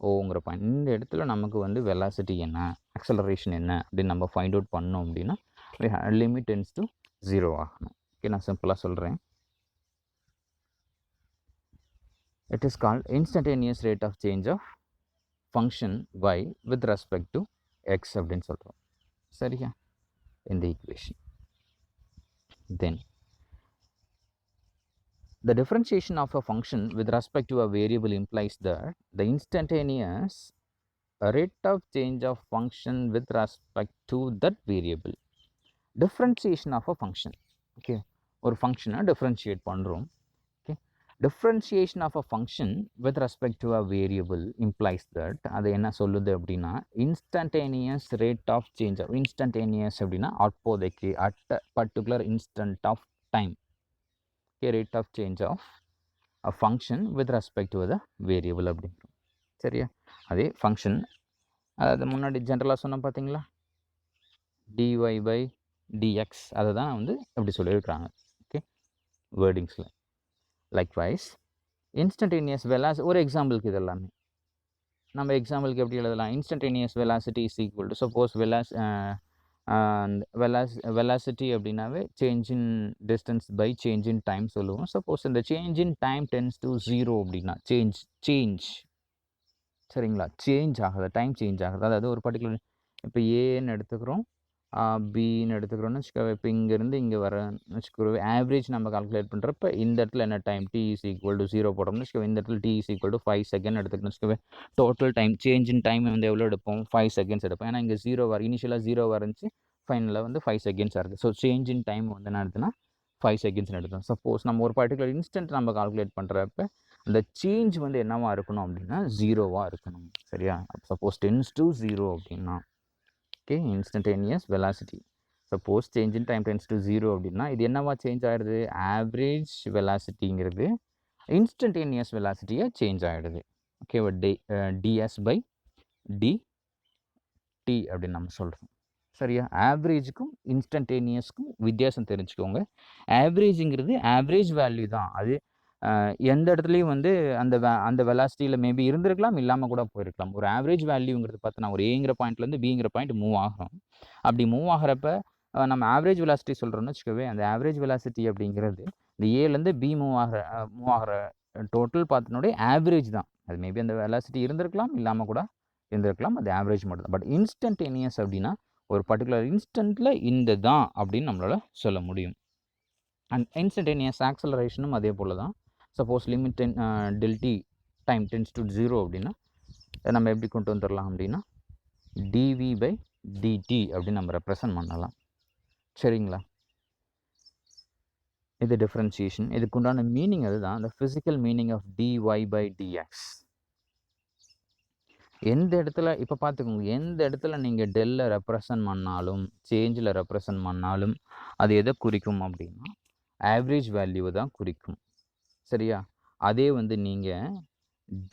ஓங்கிற பாயிண்ட், இந்த இடத்துல நமக்கு வந்து வெலாசிட்டி என்ன, அக்சலரேஷன் என்ன அப்படின்னு நம்ம ஃபைண்ட் அவுட் பண்ணோம் அப்படின்னா லிமிட் டென்ஸ் டு 0 ஆகணும். ஓகே, நான் சிம்பிளாக சொல்கிறேன், it is called instantaneous rate of change of function y with respect to x அப்படின்னு சொல்கிறோம். சரியா, இந்த equation. Then the differentiation of a function with respect to a variable implies that the instantaneous rate of change of function with respect to that variable. Differentiation of a function. Okay, ஒரு ஃபங்க்ஷனை differentiate பண்ணுறோம். Okay, differentiation of a function with respect to a variable implies that அது என்ன சொல்லுது அப்படின்னா instantaneous rate of change of, instantaneous அப்படின்னா அப்போதைக்கு at a particular instant of time, rate of change of a function with respect to the variable அப்படிங்கிறோம். சரியா, அதே function அதாவது முன்னாடி ஜென்ரலாக சொன்னோம் பார்த்தீங்களா dy by dx, அதை தான் வந்து எப்படி சொல்லியிருக்கிறாங்க. ஓகே, வேர்டிங்ஸில் லைக்வைஸ் இன்ஸ்டன்டேனியஸ் வெலாசிட்டி, ஒரு எக்ஸாம்பிளுக்கு இது எல்லாமே நம்ம எக்ஸாம்பிளுக்கு எப்படி எழுதலாம், instantaneous velocity is equal to suppose velocity அப்படின்னாவே change in distance by change in time சொல்லுவோம். சப்போஸ் இந்த change in time tends to 0 அப்படின்னா சேஞ்ச் சரிங்களா, சேஞ்ச் ஆகுது, டைம் சேஞ்ச் ஆகுது, அதாவது ஒரு பர்டிகுலர் இப்போ ஏன்னு எடுத்துக்கிறோம், பின்னு எடுத்துக்கிறோன்னு வச்சுக்கோ, இப்போ இங்கேருந்து இங்கே வரன்னு வச்சுக்கோ, ஆவரேஜ் நம்ம கால்குலேட் பண்ணுறப்ப இந்த இடத்துல என்ன time t is equal to 0 போடுறோம்னு வச்சுக்கோ, இந்த இடத்துல t is equal to 5 second எடுத்துக்கணும்னு வச்சுக்கோ, total time change in time வந்து எவ்வளோ எடுப்போம், 5 செகண்ட்ஸ் எடுப்போம். ஏன்னா இங்கே 0 இனிஷியலாக 0 இருந்துச்சு, ஃபைனலாக வந்து 5 செகண்ட்ஸாக இருக்குது. ஸோ சேஞ்ச் இன் டைம் வந்து என்ன எடுத்துன்னா 5 செகண்ட்ஸ்னு எடுத்தோம். சப்போஸ் நம்ம ஒரு பர்டிகுலர் இன்ஸ்டன்ட் நம்ம கால்குலேட் பண்ணுறப்ப அந்த சேஞ்ச் வந்து என்னவாக இருக்கணும் அப்படின்னா 0வாக இருக்கணும். சரியா, சப்போஸ் டென்ஸ் டு 0 அப்படின்னா okay, instantaneous velocity suppose change in time tends to 0 அப்படின்னா இது என்னவா சேஞ்ச் ஆகிடுது, ஆவரேஜ் வெலாசிட்டிங்கிறது இன்ஸ்டன்டேனியஸ் வெலாசிட்டியாக சேஞ்ச் ஆகிடுது. ஓகேவா, டிஎஸ் பை டிடி அப்படின்னு நம்ம சொல்கிறோம். சரியா, ஆவரேஜுக்கும் இன்ஸ்டன்டேனியஸ்க்கும் வித்தியாசம் தெரிஞ்சுக்கோங்க. ஆவரேஜுங்கிறது ஆவரேஜ் வேல்யூ தான், அது எந்த இடத்துலையும் வந்து அந்த வெலாசிட்டியில் மேபி இருந்திருக்கலாம், இல்லாமல் கூட போயிருக்கலாம். ஒரு ஆவரேஜ் வேல்யூங்கிறது பார்த்து நான் ஒரு ஏங்கிற பாயிண்ட்லேருந்து பிங்கிற பாயிண்ட் மூவ் ஆகிறோம். அப்படி மூவ் ஆகிறப்ப நம்ம ஆவரேஜ் வெலாசிட்டி சொல்கிறோன்னு வச்சுக்கோவே, அந்த ஆவரேஜ் வெலாசிட்டி அப்படிங்கிறது இந்த ஏலேருந்து பி மூவ் ஆகிற டோட்டல் பார்த்தினுடைய ஆவரேஜ் தான். அது மேபி அந்த வெலாசிட்டி இருந்திருக்கலாம், இல்லாமல் கூட இருந்திருக்கலாம், அது ஆவரேஜ் மட்டும் தான். பட் இன்ஸ்டன்டேனியஸ் அப்படின்னா ஒரு பர்டிகுலர் இன்ஸ்டன்ட்டில் இந்த தான் அப்படின்னு நம்மளால் சொல்ல முடியும். அண்ட் இன்ஸ்டன்டேனியஸ் ஆக்சலரேஷனும் அதே போல் தான். Suppose limit del t time tends to 0 அப்படின்னா நம்ம எப்படி கொண்டு வந்துடலாம் அப்படின்னா dv by dt அப்படின்னு நம்ம ரெப்ரசன்ட் பண்ணலாம். சரிங்களா, இது டிஃப்ரென்சியேஷன். இதுக்கு உண்டான மீனிங் அதுதான், the physical meaning of dy by dx. எந்த இடத்துல இப்போ பார்த்துக்கோங்க, எந்த இடத்துல நீங்கள் டெல்லை ரெப்ரசன்ட் பண்ணாலும் சேஞ்சில் ரெப்ரசன்ட் பண்ணாலும் அது எதை குறிக்கும் அப்படின்னா ஆவரேஜ் வேல்யூவை தான் குறிக்கும். சரியா, அதே வந்து நீங்கள்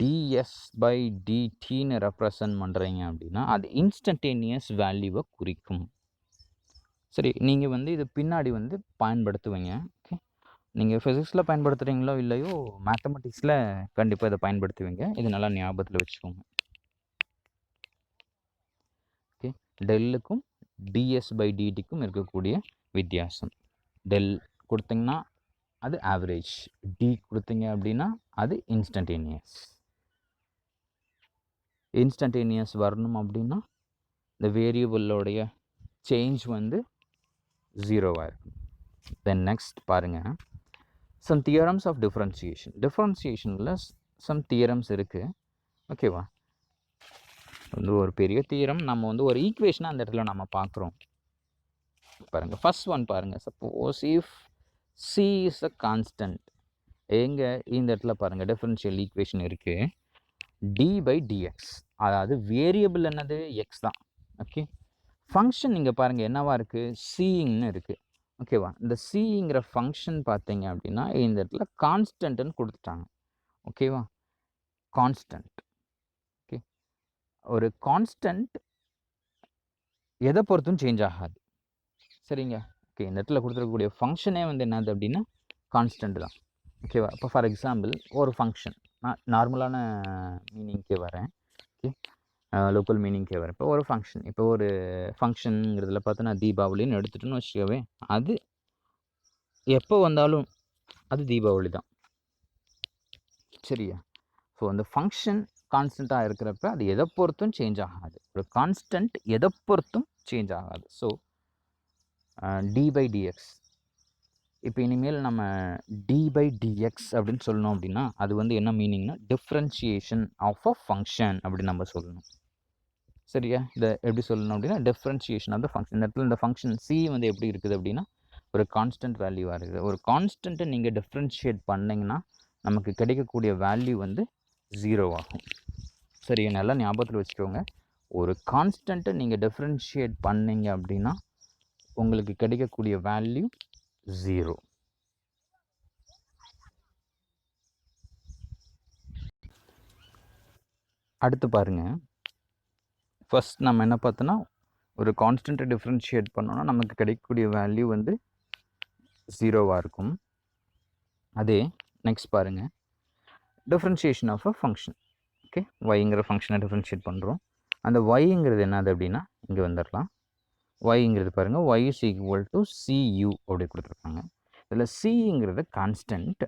ds by dtன்னு ரெப்ரசன்ட் பண்ணுறீங்க அப்படின்னா அது இன்ஸ்டன்டேனியஸ் வேல்யூவை குறிக்கும். சரி, நீங்கள் வந்து இது பின்னாடி வந்து பயன்படுத்துவீங்க. ஓகே, நீங்கள் ஃபிசிக்ஸில் பயன்படுத்துகிறீங்களோ இல்லையோ மேத்தமெட்டிக்ஸில் கண்டிப்பாக இதை பயன்படுத்துவீங்க. இது நல்லா ஞாபகத்தில் வச்சுக்கோங்க. ஓகே, டெல்லுக்கும் டிஎஸ் பை டிடிக்கும் இருக்கக்கூடிய வித்தியாசம். டெல் கொடுத்தீங்கன்னா அது ஆவரேஜ், டி கொடுத்தீங்க அப்படின்னா அது இன்ஸ்டன்டேனியஸ். இன்ஸ்டன்டேனியஸ் வரணும் அப்படின்னா இந்த வேரியபிளோடைய சேஞ்ச் வந்து ஜீரோவாக இருக்கும். தென் நெக்ஸ்ட் பாருங்கள், சம் தியரம்ஸ் ஆஃப் டிஃப்ரென்சியேஷன். டிஃப்ரென்சியேஷனில் சம் தியரம்ஸ் இருக்குது. ஓகேவா, வந்து ஒரு பெரிய தியரம் நம்ம வந்து ஒரு ஈக்குவேஷனாக அந்த இடத்துல நம்ம பார்க்குறோம். பாருங்கள், ஃபர்ஸ்ட் ஒன் பாருங்கள். Suppose if C is a constant, எங்கே இந்த இடத்துல பாருங்கள் டிஃப்ரென்ஷியல் ஈக்குவேஷன் இருக்குது. டி பை டிஎக்ஸ், அதாவது வேரியபிள் என்னது எக்ஸ் தான். ஓகே, ஃபங்க்ஷன் இங்கே பாருங்கள் என்னவா இருக்குது, சின்னு இருக்குது. ஓகேவா, இந்த சிங்கிற ஃபங்க்ஷன் பார்த்தீங்க அப்படின்னா இந்த இடத்துல கான்ஸ்டன்ட்னு கொடுத்துட்டாங்க. ஓகேவா, கான்ஸ்டன்ட். ஓகே, ஒரு கான்ஸ்டன்ட் எதை பொறுத்தும் சேஞ்ச் ஆகாது. சரிங்க, ஓகே, இந்த இடத்துல கொடுத்துருக்கக்கூடிய ஃபங்க்ஷனே வந்து என்னது அப்படின்னா கான்ஸ்டன்ட் தான். ஓகேவா, இப்போ ஃபார் எக்ஸாம்பிள் ஒரு ஃபங்க்ஷன், நான் நார்மலான மீனிங்க்கே வரேன். ஓகே, லோக்கல் மீனிங்க்கே வரேன். இப்போ ஒரு ஃபங்க்ஷன், இப்போ ஒரு ஃபங்க்ஷனுங்கிறதுல பார்த்து நான் தீபாவளின்னு எடுத்துட்டேன்னு வச்சுக்கவே, அது எப்போ வந்தாலும் அது தீபாவளி தான். சரியா, ஸோ அந்த ஃபங்க்ஷன் கான்ஸ்டண்ட்டாக இருக்கிறப்ப அது எதை பொறுத்தும் சேஞ்ச் ஆகாது. ஒரு கான்ஸ்டன்ட் எதை பொறுத்தும் சேஞ்ச் ஆகாது. ஸோ டி பை டிஎக்ஸ், இப்போ இனிமேல் நம்ம டி பை டிஎக்ஸ் அப்படின்னு சொல்லணும் அப்படின்னா அது வந்து என்ன மீனிங்னா டிஃப்ரென்ஷியேஷன் ஆஃப் அ ஃபங்க்ஷன் அப்படின்னு நம்ம சொல்லணும். சரியா, இதை எப்படி சொல்லணும் அப்படின்னா டிஃப்ரென்ஷியேஷன் ஆஃப் த ஃபங்க்ஷன். இந்த இடத்துல இந்த ஃபங்க்ஷன் சி வந்து எப்படி இருக்குது அப்படின்னா ஒரு கான்ஸ்டன்ட் வேல்யூவாக இருக்குது. ஒரு கான்ஸ்டன்ட்டை நீங்கள் டிஃப்ரென்ஷியேட் பண்ணிங்கன்னா நமக்கு கிடைக்கக்கூடிய வேல்யூ வந்து 0 ஆகும். சரி, நல்லா ஞாபகத்தில் வச்சுக்கோங்க. ஒரு கான்ஸ்டன்ட்டை நீங்கள் டிஃப்ரென்ஷியேட் பண்ணிங்க அப்படின்னா உங்களுக்கு கிடைக்கக்கூடிய வேல்யூ 0. அடுத்து பாருங்கள், ஃபஸ்ட் நம்ம என்ன பார்த்தோன்னா ஒரு கான்ஸ்டன்ட்டை டிஃப்ரென்ஷியேட் பண்ணோன்னா நமக்கு கிடைக்கக்கூடிய வேல்யூ வந்து 0வாக இருக்கும். அதே நெக்ஸ்ட் பாருங்கள், differentiation of a function. Okay, ஒய்ங்கிற ஃபங்க்ஷனை டிஃப்ரென்ஷியேட் பண்ணுறோம். அந்த ஒய்ங்கிறது என்னது அப்படின்னா இங்கே வந்துடலாம். ஒய்ங்கிறது பாருங்கள், y is equal to c u அப்படி கொடுத்துருக்காங்க. இதில் சிங்கிறது கான்ஸ்டன்ட்,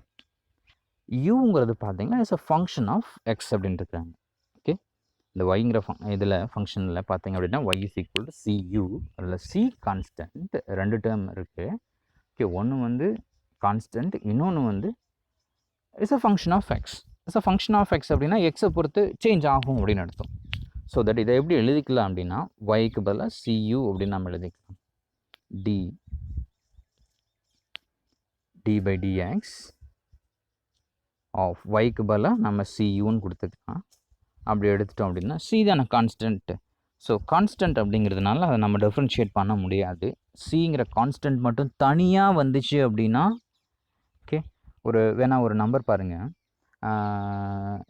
யூங்கிறது பார்த்தீங்கன்னா it's a function of x அப்படின்னு இருக்காங்க. ஓகே, இந்த ஒய்ங்கிற இதில் ஃபங்க்ஷனில் பார்த்தீங்க அப்படின்னா y is equal to c u. அதில் சி கான்ஸ்டன்ட், ரெண்டு டேர்ம் இருக்குது. ஓகே, ஒன்று வந்து கான்ஸ்டன்ட், இன்னொன்று வந்து it's a function of x. It's a function of x அப்படின்னா எக்ஸை பொறுத்து சேஞ்ச் ஆகும் அப்படின்னு அர்த்தம். ஸோ தட் இதை எப்படி எழுதிக்கலாம் அப்படின்னா ஒய்க்கு பதிலாக சியூ அப்படின்னு நம்ம எழுதிக்கலாம். டி பை டிஎக்ஸ் ஆஃப் ஒய்க்கு பதிலாக நம்ம சியூன்னு கொடுத்துக்கலாம். அப்படி எடுத்துட்டோம் அப்படின்னா சி தானே கான்ஸ்டன்ட். ஸோ கான்ஸ்டன்ட் அப்படிங்கிறதுனால அதை நம்ம டிஃப்ரென்ஷியேட் பண்ண முடியாது. சிங்கிற கான்ஸ்டன்ட் மட்டும் தனியாக வந்துச்சு அப்படின்னா ஓகே, வேணா ஒரு நம்பர் பாருங்கள்,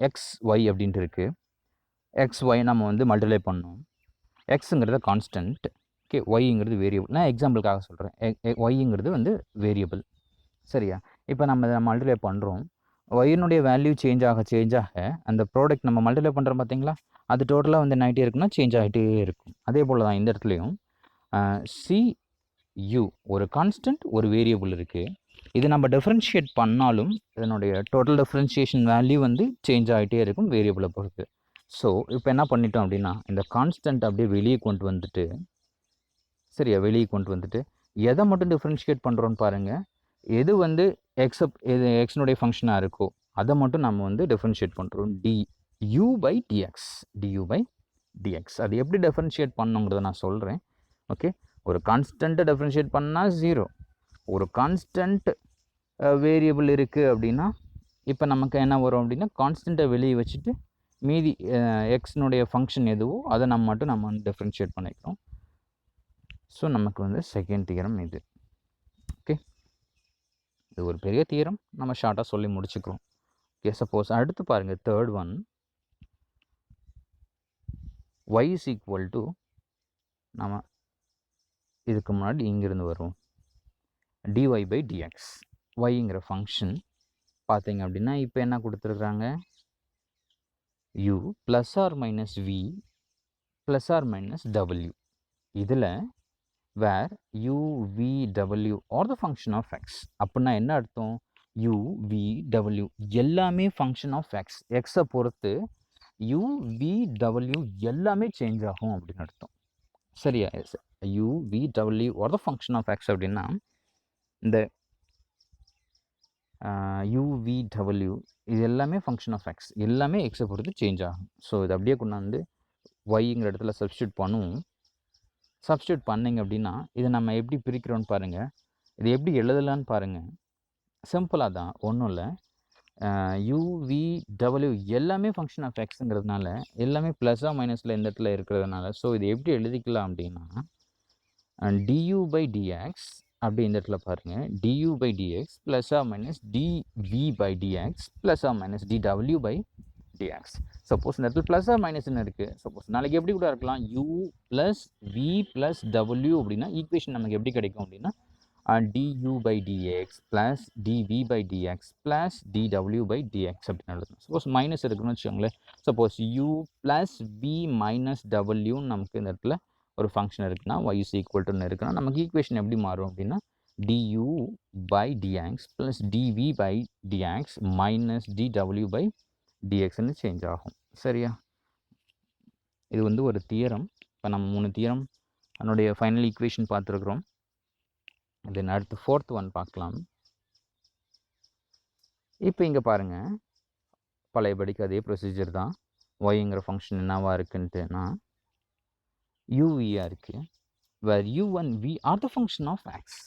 எக்ஸ் ஒய் அப்படின்ட்டு இருக்குது. எக்ஸ் ஒய் நம்ம வந்து மல்டிப்ளை பண்ணோம். எக்ஸுங்கிறது கான்ஸ்டன்ட், ஓகே, ஒய்ங்கிறது வேரியபிள். நான் எக்ஸாம்பிளுக்காக சொல்கிறேன். ஒய்ங்கிறது வந்து வேரியபிள். சரியா, இப்போ நம்ம இதை மல்டிப்ளை பண்ணுறோம். ஒய்னுடைய வேல்யூ சேஞ்ச் ஆக அந்த ப்ராடக்ட் நம்ம மல்டிப்ளை பண்ணுறோம் பார்த்தீங்களா, அது டோட்டலாக வந்து நைட்டே இருக்குன்னா சேஞ்ச் ஆகிட்டே இருக்கும். அதே போல் தான் இந்த இடத்துலையும் சி யூ ஒரு கான்ஸ்டன்ட் ஒரு வேரியபிள் இருக்குது. இது நம்ம டிஃப்ரென்ஷியேட் பண்ணாலும் இதனுடைய டோட்டல் டிஃப்ரென்ஷியேஷன் வேல்யூ வந்து சேஞ்ச் ஆகிட்டே இருக்கும் வேரியபிளை பொறுத்து. ஸோ இப்போ என்ன பண்ணிட்டோம் அப்படின்னா இந்த கான்ஸ்டன்ட் அப்படியே வெளியே கொண்டு வந்துட்டு, சரியா, வெளியே கொண்டு வந்துட்டு எதை மட்டும் டிஃப்ரென்ஷியேட் பண்ணுறோன்னு பாருங்கள். எது வந்து எது எக்ஸினுடைய ஃபங்க்ஷனாக இருக்கோ அதை மட்டும் நம்ம வந்து டிஃப்ரென்ஷியேட் பண்ணுறோம். D u by d x. அது எப்படி டிஃப்ரென்ஷியேட் பண்ணுங்கிறத நான் சொல்கிறேன். ஓகே, ஒரு கான்ஸ்டன்ட்டை டிஃப்ரென்ஷியேட் பண்ணால் 0. ஒரு கான்ஸ்டன்ட் வேரியபிள் இருக்குது அப்படின்னா இப்போ நமக்கு என்ன வரும் அப்படின்னா கான்ஸ்டன்ட்டை வெளியே வச்சுட்டு மீதி எக்ஸினுடைய ஃபங்க்ஷன் எதுவோ அதை நம்ம டிஃப்ரென்ஷியேட் பண்ணிக்கிறோம். ஸோ நமக்கு வந்து செகண்ட் தியரம் இது. ஓகே, இது ஒரு பெரிய தியரம், நம்ம ஷார்ட்டாக சொல்லி முடிச்சுக்கிறோம். ஓகே, சப்போஸ் அடுத்து பாருங்கள் third one, y is equal to, நம்ம இதுக்கு முன்னாடி இங்கிருந்து வரும் dy பை dx. yங்கிற ஃபங்க்ஷன் பார்த்தீங்க அப்படின்னா இப்போ என்ன கொடுத்துருக்குறாங்க, u plus or minus v plus or minus w. இதில் where u, v, w are the function of x. அப்படின்னா என்ன அர்த்தம்? u, v, w எல்லாமே ஃபங்க்ஷன் ஆஃப் x. எக்ஸை பொறுத்து u, v, w எல்லாமே சேஞ்ச் ஆகும் அப்படின்னு அர்த்தம். சரியா? u, v, w are the function of x அப்படின்னா இந்த u, v, w இது எல்லாமே ஃபங்க்ஷன் ஆஃப் x. எல்லாமே எக்ஸை பொறுத்து சேஞ்ச் ஆகும். ஸோ இது அப்படியே கொண்டாந்து yங்கிற இடத்துல சப்ஸ்டியூட் பண்ணுவோம். சப்ஸ்டியூட் பண்ணிங்க அப்படின்னா இதை நம்ம எப்படி பிரிக்கிறோன்னு பாருங்கள். இது எப்படி எழுதலான்னு பாருங்கள். சிம்பிளாக தான், ஒன்றும் இல்லை. u, v, w எல்லாமே ஃபங்க்ஷன் ஆஃப் எக்ஸுங்கிறதுனால எல்லாமே ப்ளஸ்ஸாக மைனஸில் இந்த இடத்துல இருக்கிறதுனால ஸோ இது எப்படி எழுதிக்கலாம் அப்படின்னா du by dx அப்படி இந்த இடத்துல பாருங்கள். du by dx plus or minus dv by dx plus or minus dw by dx. Suppose இந்த இடத்துல ப்ளஸ் ஆர் மைனஸ்ன்னு இருக்குது. சப்போஸ் நாளைக்கு எப்படி கூட இருக்கலாம், u plus v plus w அப்படின்னா ஈக்குவேஷன் நமக்கு எப்படி கிடைக்கும் அப்படின்னா du by dx plus dv by dx plus dw by dx அப்படின்னு எழுதணும். சப்போஸ் மைனஸ் இருக்குன்னு வச்சுக்கோங்களேன். Suppose u plus v minus w நமக்கு இந்த இடத்துல ஒரு ஃபங்க்ஷன் இருக்குன்னா y is equal to இருக்குன்னா நமக்கு ஈக்குவேஷன் எப்படி மாறும் அப்படின்னா du by dx plus dv by dx minus dw by dxன்னு சேஞ்ச் ஆகும். சரியா? இது வந்து ஒரு தியரம். இப்போ நம்ம 3 தியரம் அதனுடைய ஃபைனல் ஈக்குவேஷன் பார்த்துருக்குறோம். தென் அடுத்து ஃபோர்த் ஒன் பார்க்கலாம். இப்போ இங்கே பாருங்கள், பழையபடிக்கு அதே ப்ரொசீஜர் தான். ஒய்ங்கிற ஃபங்க்ஷன் என்னவா இருக்குன்ட்டுனா யூவியாக இருக்குது. Where u and v are the function of x.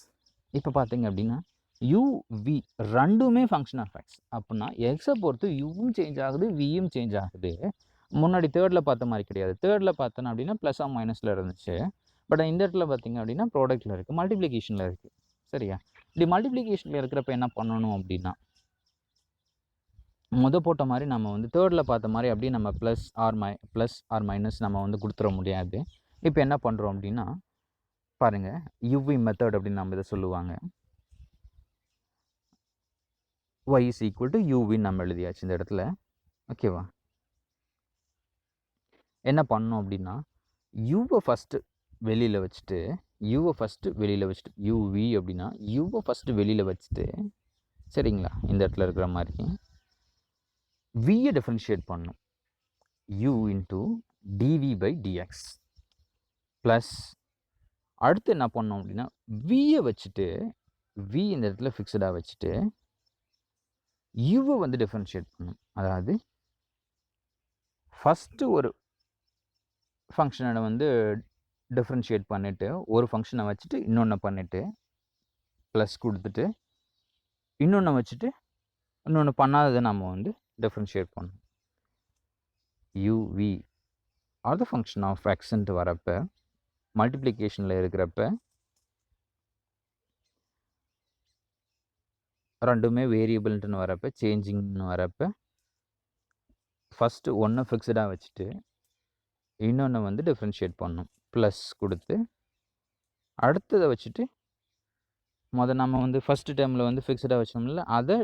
இப்போ பார்த்தீங்க அப்படின்னா u, v ரெண்டுமே ஃபங்க்ஷன் ஆஃப் எக்ஸ். அப்படின்னா எக்ஸை பொறுத்து யூவும் சேஞ்ச் ஆகுது, வியும் சேஞ்ச் ஆகுது. முன்னாடி தேர்டில் பார்த்த மாதிரி கிடையாது. தேர்டில் பார்த்தோன்னா அப்படின்னா ப்ளஸ் ஆர் மைனஸில் இருந்துச்சு. பட் இந்த இடத்துல பார்த்தீங்க அப்படின்னா ப்ராடக்ட்டில் இருக்குது, மல்டிப்ளிகேஷனில் இருக்குது. சரியா? இப்படி மல்டிப்ளிகேஷனில் இருக்கிறப்ப என்ன பண்ணணும் அப்படின்னா போட்ட மாதிரி நம்ம வந்து தேர்டில் பார்த்த மாதிரி அப்படியே நம்ம ப்ளஸ் ஆர் மைனஸ் நம்ம வந்து கொடுத்துட முடியாது. இப்போ என்ன பண்ணுறோம் அப்படின்னா பாருங்கள், யூவி மெத்தட் அப்படின்னு நம்ம இதை சொல்லுவாங்க. y is equal to uவின்னு நம்ம எழுதியாச்சு இந்த இடத்துல. ஓகேவா? என்ன பண்ணணும் அப்படின்னா யூவை ஃபஸ்ட்டு வெளியில் வச்சுட்டு uv அப்படின்னா யூவை ஃபஸ்ட்டு வெளியில் வச்சுட்டு, சரிங்களா, இந்த இடத்துல இருக்கிற மாதிரி வியை டிஃப்ரென்ஷியேட் பண்ணணும். u into dv by dx plus அடுத்து என்ன பண்ணோம் அப்படின்னா வியை வச்சுட்டு v இந்த இடத்துல ஃபிக்ஸடாக வச்சுட்டு யூவை வந்து டிஃப்ரென்ஷியேட் பண்ணணும். அதாவது ஃபஸ்ட்டு ஒரு ஃபங்க்ஷனை வந்து டிஃப்ரென்ஷியேட் பண்ணிவிட்டு ஒரு ஃபங்க்ஷனை வச்சுட்டு இன்னொன்று பண்ணிவிட்டு ப்ளஸ் கொடுத்துட்டு இன்னொன்று வச்சுட்டு இன்னொன்று பண்ணாததை நம்ம வந்து டிஃப்ரென்ஷியேட் பண்ணணும். uv are the function of எக்ஸ்ன்ட்டு வரப்போ மல்டிப்ளிகேஷனில் இருக்கிறப்ப ரெண்டுமே வேரியபிள்ன்ட்டுன்னு வரப்போ சேஞ்சிங்னு வரப்போ ஃபஸ்ட்டு ஒன்று ஃபிக்ஸடாக வச்சுட்டு இன்னொன்று வந்து டிஃப்ரென்ஷியேட் பண்ணணும். ப்ளஸ் கொடுத்து அடுத்ததை வச்சுட்டு நம்ம வந்து ஃபஸ்ட்டு டேர்மில் வந்து ஃபிக்ஸடாக வச்சோம்ல அதை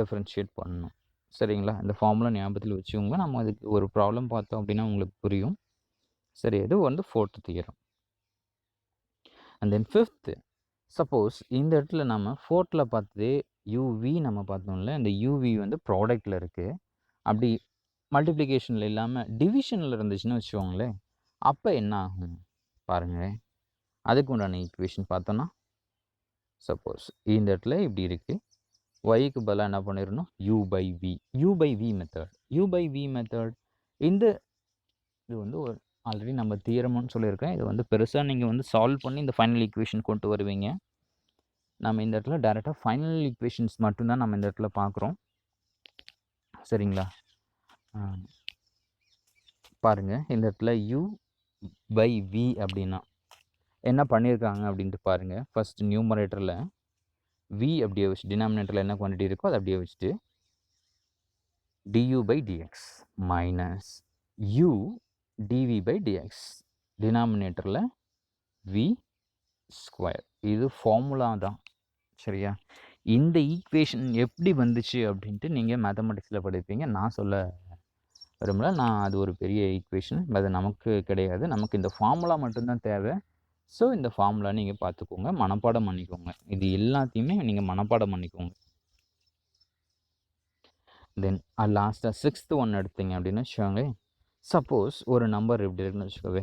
டிஃப்ரென்ஷியேட் பண்ணணும். சரிங்களா? இந்த ஃபார்முலா ஞாபகத்தில் வச்சுக்கோங்க. நம்ம அதுக்கு ஒரு ப்ராப்ளம் பார்த்தோம் அப்படின்னா உங்களுக்கு புரியும். சரி, இது வந்து fourth theorem. And then fifth, suppose இந்த இடத்துல நம்ம ஃபோர்த்தில் பார்த்ததே யூவி நம்ம பார்த்தோம்ல, இந்த யூவி வந்து ப்ராடக்டில் இருக்குது. அப்படி மல்டிப்ளிகேஷனில் இல்லாமல் டிவிஷனில் இருந்துச்சுன்னு வச்சுக்கோங்களேன், அப்போ என்ன ஆகும் பாருங்கள். அதுக்கு உண்டான ஈக்குவேஷன் பார்த்தோன்னா சப்போஸ் இந்த இடத்துல இப்படி இருக்குது, ஒய்க்கு பதிலாக என்ன பண்ணிடணும், u by v மெத்தட். இந்த இது வந்து ஒரு ஆல்ரெடி நம்ம தியரம்னு சொல்லியிருக்கேன். இது வந்து பெருசாக நீங்கள் வந்து சால்வ் பண்ணி இந்த ஃபைனல் ஈக்குவேஷன் கொண்டு வருவீங்க. நம்ம இந்த இடத்துல டைரெக்டாக ஃபைனல் ஈக்குவேஷன்ஸ் மட்டும்தான் நம்ம இந்த இடத்துல பார்க்குறோம். சரிங்களா? பாருங்கள், இந்த இடத்துல u by v அப்படின்னா என்ன பண்ணியிருக்காங்க அப்படின்ட்டு பாருங்கள். ஃபஸ்ட் நியூமரேட்டரில் v அப்படியே வச்சு, டினாமினேட்டரில் என்ன குவான்டிட்டி இருக்கோ அதை அப்படியே வச்சுட்டு du by dx minus u dv by dx, டினாமினேட்டரில் v ஸ்கொயர். இது ஃபார்முலா தான். சரியா? இந்த ஈக்குவேஷன் எப்படி வந்துச்சு அப்படின்ட்டு நீங்கள் மேத்தமெட்டிக்ஸில் படிப்பீங்க. நான் சொல்ல விரும்பல. அது ஒரு பெரிய ஈக்குவேஷன், அது நமக்கு கிடையாது. நமக்கு இந்த ஃபார்முலா மட்டும்தான் தேவை. ஸோ இந்த ஃபார்முலா நீங்கள் பார்த்துக்கோங்க, மனப்பாடம் பண்ணிக்கோங்க. இது எல்லாத்தையுமே நீங்கள் மனப்பாடம் பண்ணிக்கோங்க. தென் லாஸ்ட்டாக 6th ஒன் எடுத்தீங்க அப்படின்னு வச்சுக்கோங்களேன். சப்போஸ் ஒரு நம்பர் இப்படி இருக்குன்னு வச்சுக்கோவே,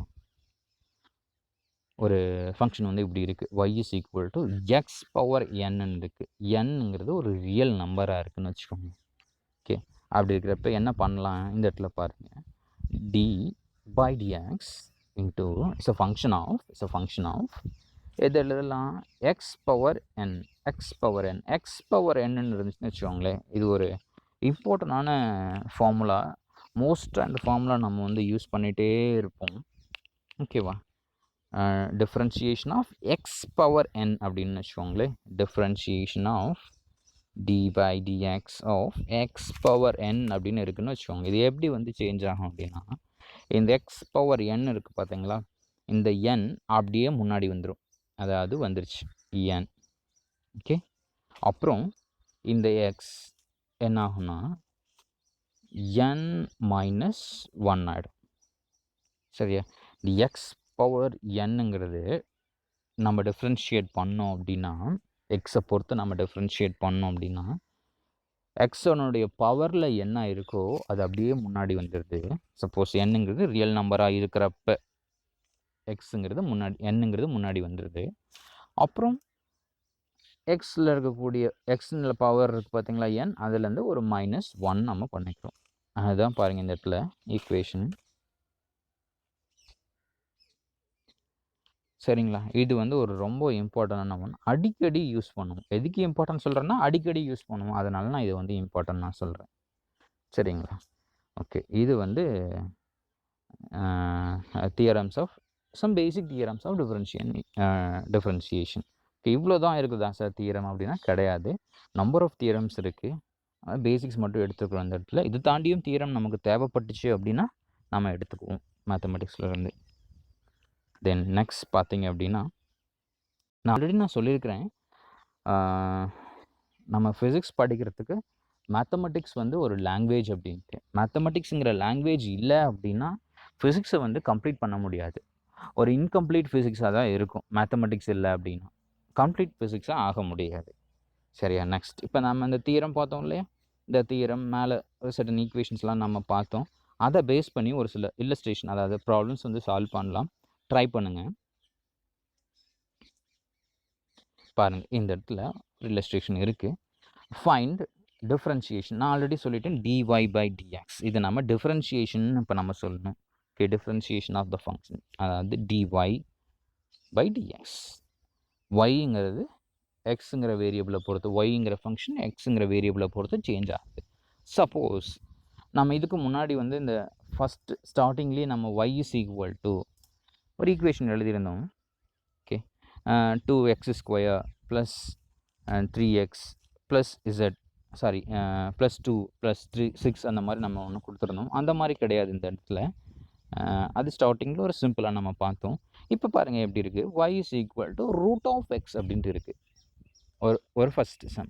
ஒரு ஃபங்க்ஷன் வந்து இப்படி இருக்குது, y is equal to x power என்னு இருக்குது. என்னங்கிறது ஒரு ரியல் நம்பராக இருக்குதுன்னு வச்சுக்கோங்க. ஓகே, அப்படி இருக்கிறப்ப என்ன பண்ணலாம், இந்த இடத்துல பாருங்கள், d by d x into it's a function of எது எழுதலாம், x power n. X power என்னன்னு இருந்துச்சுன்னு வச்சுக்கோங்களேன், இது ஒரு இம்பார்ட்டண்டான ஃபார்முலா. மோஸ்ட்டாக இந்த ஃபார்முலா நம்ம வந்து யூஸ் பண்ணிகிட்டே இருப்போம். ஓகேவா, differentiation of x power n அப்படின்னு வச்சுக்கோங்களேன். Differentiation of d by dx of x power n அப்படின்னு இருக்குன்னு வச்சுக்கோங்க. இது எப்படி வந்து சேஞ்ச் ஆகும் அப்படின்னா, இந்த எக்ஸ் பவர் என் இருக்குது பார்த்தீங்களா, இந்த என் அப்படியே முன்னாடி வந்துடும், அதாவது வந்துருச்சு என். ஓகே, அப்புறம் இந்த எக்ஸ் என்ன ஆகும்னா n மைனஸ் 1 ஆகிடும். சரியா, இந்த எக்ஸ் பவர் என்னங்கிறது நம்ம டிஃப்ரென்ஷியேட் பண்ணோம் அப்படின்னா, எக்ஸை பொறுத்து நம்ம டிஃப்ரென்ஷியேட் பண்ணோம் அப்படின்னா, எக்ஸனுடைய பவரில் என்ன இருக்கோ அது அப்படியே முன்னாடி வந்துடுது. சப்போஸ் என்னங்கிறது ரியல் நம்பராக இருக்கிறப்ப எக்ஸுங்கிறது முன்னாடி, என்னங்கிறது முன்னாடி வந்துடுது. அப்புறம் எக்ஸில் இருக்கக்கூடிய எக்ஸில் பவர் இருக்குது பார்த்தீங்களா என், அதுலேருந்து ஒரு -1 நம்ம பண்ணிக்கிறோம். அதுதான் பாருங்கள் இந்த இடத்துல ஈக்குவேஷன். சரிங்களா, இது வந்து ஒரு ரொம்ப இம்பார்ட்டண்டான ஒன்று, அடிக்கடி யூஸ் பண்ணுவோம். எதுக்கு இம்பார்ட்டன்ட் சொல்கிறேன்னா, அடிக்கடி யூஸ் பண்ணுவோம், அதனால நான் இது வந்து இம்பார்ட்டன்ட் நான் சொல்கிறேன். சரிங்களா, ஓகே, இது வந்து theorems of some basic theorems of differentiation. இவ்வளோ தான் இருக்குதா சார் தியரம் அப்படின்னா கிடையாது, நம்பர் ஆஃப் தியரம்ஸ் இருக்குது. பேசிக்ஸ் மட்டும் எடுத்துக்கிறோம் அந்த இடத்துல. இது தாண்டியும் தியரம் நமக்கு தேவைப்பட்டுச்சு அப்படின்னா நம்ம எடுத்துக்குவோம் மேத்தமெட்டிக்ஸ்லேருந்து. தென் நெக்ஸ்ட் பார்த்தீங்க அப்படின்னா, நான் ஆல்ரெடி சொல்லியிருக்கிறேன், நம்ம ஃபிசிக்ஸ் படிக்கிறதுக்கு மேத்தமெட்டிக்ஸ் வந்து ஒரு லாங்குவேஜ் அப்படின்ட்டு. மேத்தமெட்டிக்ஸுங்கிற லாங்குவேஜ் இல்லை அப்படின்னா ஃபிசிக்ஸை வந்து கம்ப்ளீட் பண்ண முடியாது. ஒரு இன்கம்ப்ளீட் ஃபிசிக்ஸாக தான் இருக்கும் மேத்தமெட்டிக்ஸ் இல்லை அப்படின்னா, கம்ப்ளீட் ஃபிசிக்ஸாக ஆக முடியாது. சரியா, நெக்ஸ்ட் இப்போ நம்ம இந்த தியரம் பார்த்தோம் இல்லையா, இந்த தியரம் மேலே ஒரு சர்டன் ஈக்குவேஷன்ஸ்லாம் நம்ம பார்த்தோம். அதை பேஸ் பண்ணி ஒரு சில இல்லஸ்ட்ரேஷன், அதாவது ப்ராப்ளம்ஸ் வந்து சால்வ் பண்ணலாம். ட்ரை பண்ணுங்கள். பாருங்கள், இந்த இடத்துல இல்லஸ்ட்ரேஷன் இருக்குது. Find differentiation. நான் ஆல்ரெடி சொல்லிட்டேன், dy பை dx. இது நம்ம டிஃப்ரென்ஷியேஷன் இப்போ நம்ம சொல்லணும். Okay, differentiation of the function, அதாவது dy பை dx. yங்கிறது எக்ஸுங்கிற வேரியபிளை பொறுத்து, ஒய்ங்கிற ஃபங்க்ஷன் எக்ஸுங்கிற வேரியபிளை பொறுத்து சேஞ்ச் ஆகுது. சப்போஸ் நம்ம இதுக்கு முன்னாடி வந்து இந்த ஃபஸ்ட் ஸ்டார்டிங்லேயே நம்ம y இஸ் ஈக்குவல் டு ஒரு ஈக்குவேஷன் எழுதியிருந்தோம். Okay, 2x² plus 3x plus z, sorry +2 +3 6 அந்த மாதிரி நம்ம ஒன்று கொடுத்துருந்தோம். அந்த மாதிரி கிடையாது இந்த இடத்துல. அது ஸ்டார்டிங்கில் ஒரு சிம்பிளாக நம்ம பார்த்தோம். இப்போ பாருங்கள் எப்படி இருக்குது, y is equal to √(x) அப்படின்ட்டு இருக்குது. ஒரு ஃபஸ்ட்டு சம்.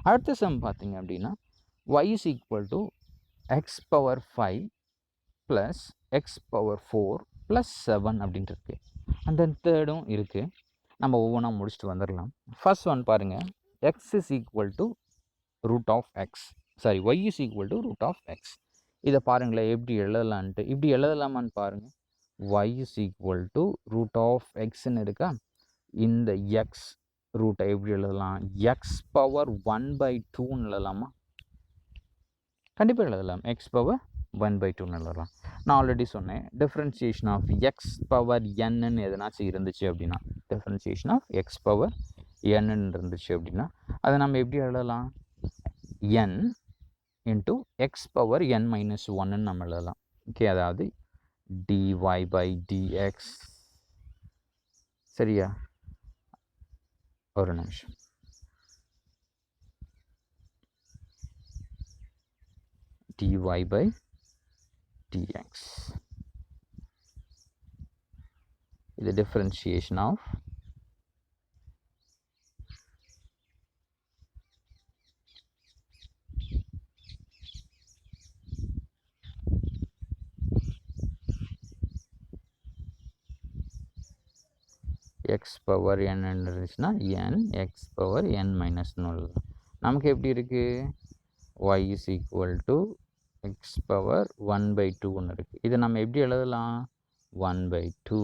அடுத்த சம் பார்த்தீங்க அப்படின்னா, y is equal to x⁴ plus x⁴ plus 7 அப்படின்ட்டு இருக்குது. அந்த தேர்டும் இருக்குது. நம்ம ஒவ்வொன்றா முடிச்சுட்டு வந்துடலாம். ஃபர்ஸ்ட் ஒன் பாருங்கள், x is equal to √(x), sorry y is equal to √(x). இதை பாருங்களேன் எப்படி எழுதலான்ட்டு. இப்படி எழுதலாமான்னு பாருங்கள். y இஸ் ஈக்குவல் டு √(x)ன்னு இருக்கா, இந்த எக்ஸ் ரூட்டை எப்படி எழுதலாம், x⁴1/2ன்னு எழுதலாமா? கண்டிப்பாக எழுதலாம், x⁴1/2ன்னு எழுதலாம். நான் ஆல்ரெடி சொன்னேன், டிஃப்ரென்ஷியேஷன் ஆஃப் x⁴n எதனாச்சும் இருந்துச்சு அப்படின்னா, டிஃப்ரென்ஷியேஷன் ஆஃப் x⁴n இருந்துச்சு அப்படின்னா அதை நம்ம எப்படி எழுதலாம், n இன்ட்டு x⁴n-1ன்னு நம்ம எழுதலாம். ஓகே, அதாவது dy பை dx. சரியா, ஒரு நிமிஷம். dy by dx, இது differentiation of X power n இருந்துச்சுன்னா n X power n minus ஒன்று. நமக்கு எப்படி இருக்குது? y is equal to x power 1/2 ஒன்று இருக்குது. இதை நம்ம எப்படி எழுதலாம்? 1/2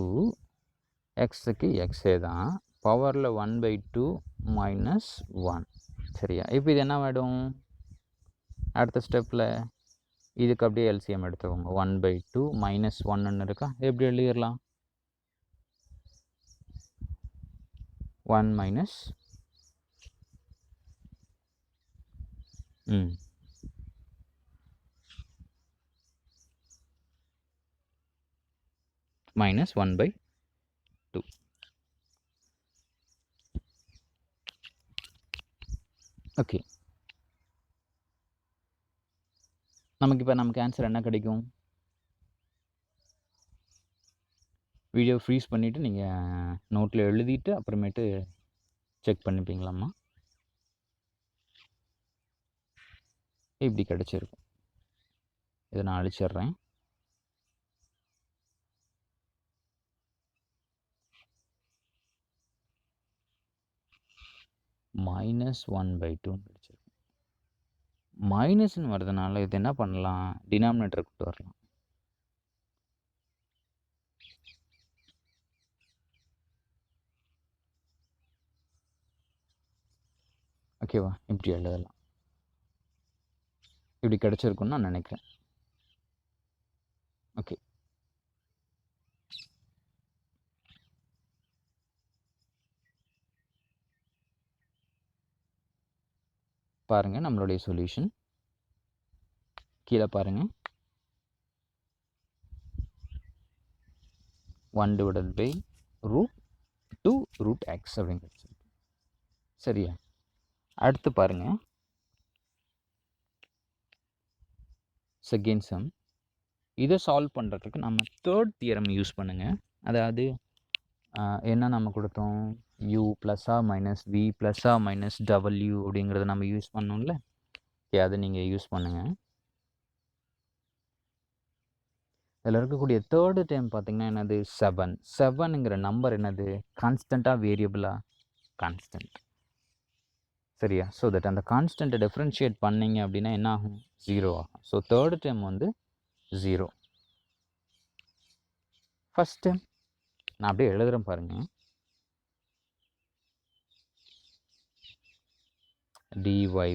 எக்ஸுக்கு எக்ஸே தான், பவரில் 1/2 மைனஸ் 1. சரியா? இப்போ இது என்ன ஆகிடும்? அடுத்த ஸ்டெப்பில் இதுக்கு அப்படியே எல்சிஎம் எடுத்துக்கோங்க. 1/2 மைனஸ் 1 இருக்கா? எப்படி எழுதிடலாம்? 1 மைனஸ் மைனஸ் 1/2. ஓகே, நமக்கு ஆன்சர் என்ன கிடைக்கும்? வீடியோ ஃப்ரீஸ் பண்ணிவிட்டு நீங்கள் நோட்டில் எழுதிட்டு அப்புறமேட்டு செக் பண்ணிப்பீங்களாம்மா? இப்படி கிடச்சிருக்கும். இதை நான் அழிச்சிட்றேன். மைனஸ் 1/2 கிடச்சிருக்கும். மைனஸ்ன்னு வர்றதுனால இது என்ன பண்ணலாம்? டினாமினேட்டரை கொண்டு வரலாம். ஓகேவா? இப்படி எழுதலாம். இப்படி கிடச்சிருக்குன்னு நான் நினைக்கிறேன். ஓகே, பாருங்கள் நம்மளுடைய சொல்யூஷன். கீழே பாருங்கள், 1/2 ரூட் எக்ஸ் அப்படிங்கிறது. சரியா? அடுத்து பாருங்கள், செகண்ட் சம். இதை சால்வ் பண்ணுறதுக்கு நம்ம தேர்ட் தியரம் யூஸ் பண்ணுங்கள். அதாவது என்ன நம்ம கொடுத்தோம்? u ப்ளஸ்ஸா மைனஸ் v ப்ளஸ்ஸா மைனஸ் w அப்படிங்கிறத நம்ம யூஸ் பண்ணோம்ல. ஓகே, அதை நீங்கள் யூஸ் பண்ணுங்கள். இதில் இருக்கக்கூடிய தேர்டு டைம் பார்த்தீங்கன்னா என்னது? 7. 7ங்கிற நம்பர் என்னது? கான்ஸ்டண்ட்டாக வேரியபிளா? கான்ஸ்டன்ட். சரியா? ஸோ தட் அந்த கான்ஸ்டண்ட்டை டிஃப்ரென்ஷியேட் பண்ணிங்க அப்படின்னா என்ன ஆகும்? 0 ஆகும். ஸோ தேர்டு டைம் வந்து 0. ஃபஸ்ட் டைம் நான் அப்படியே எழுதுகிறேன் பாருங்கள். dy by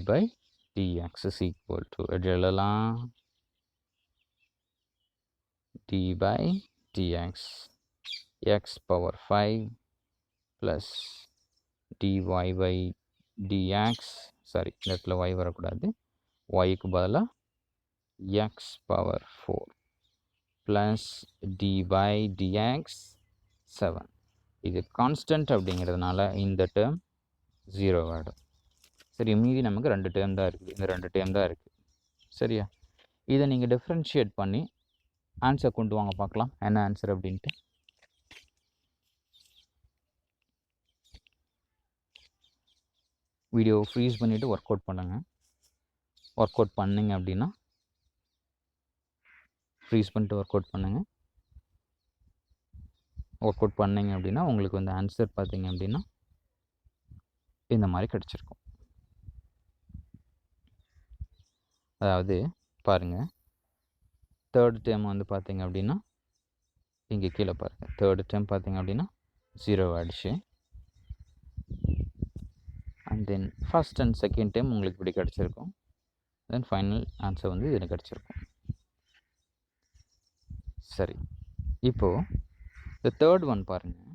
dx is equal to எழுதலாம் d by dx x power 5 plus dy by dx, sorry இந்த இடத்துல y வரக்கூடாது, yக்கு பதிலாக x power 4 plus d by dx 7. இது கான்ஸ்டன்ட் அப்படிங்கிறதுனால இந்த டேர்ம் 0 ஆகிடும். சரி, மீதி நமக்கு 2 டேர்ம் தான் இருக்குது. இந்த 2 டேர்ம் தான் இருக்குது. சரியா? இதை நீங்கள் டிஃப்ரென்ஷியேட் பண்ணி ஆன்சர் கொண்டு வாங்க பார்க்கலாம், என்ன ஆன்சர் அப்படின்ட்டு. வீடியோ ஃப்ரீஸ் பண்ணிவிட்டு ஒர்க் அவுட் பண்ணுங்கள். ஒர்க் அவுட் பண்ணிங்க அப்படின்னா ஃப்ரீஸ் பண்ணிட்டு ஒர்க் அவுட் பண்ணுங்கள். ஒர்க் அவுட் பண்ணிங்க அப்படின்னா உங்களுக்கு வந்து ஆன்சர் பார்த்தீங்க அப்படின்னா இந்த மாதிரி கிடச்சிருக்கும். அதாவது பாருங்கள், தேர்ட் டேர்ம் வந்து பார்த்தீங்க அப்படின்னா இங்கே கீழே பாருங்கள், தேர்டு டேர்ம் பார்த்தீங்க அப்படின்னா 0 ஆகிடுச்சு. And then first and second time உங்களுக்கு இப்படி கிடச்சிருக்கும். தென் ஃபைனல் ஆன்சர் வந்து இதில் கிடச்சிருக்கும். சரி, இப்போது இந்த தேர்ட் ஒன் பாருங்கள்.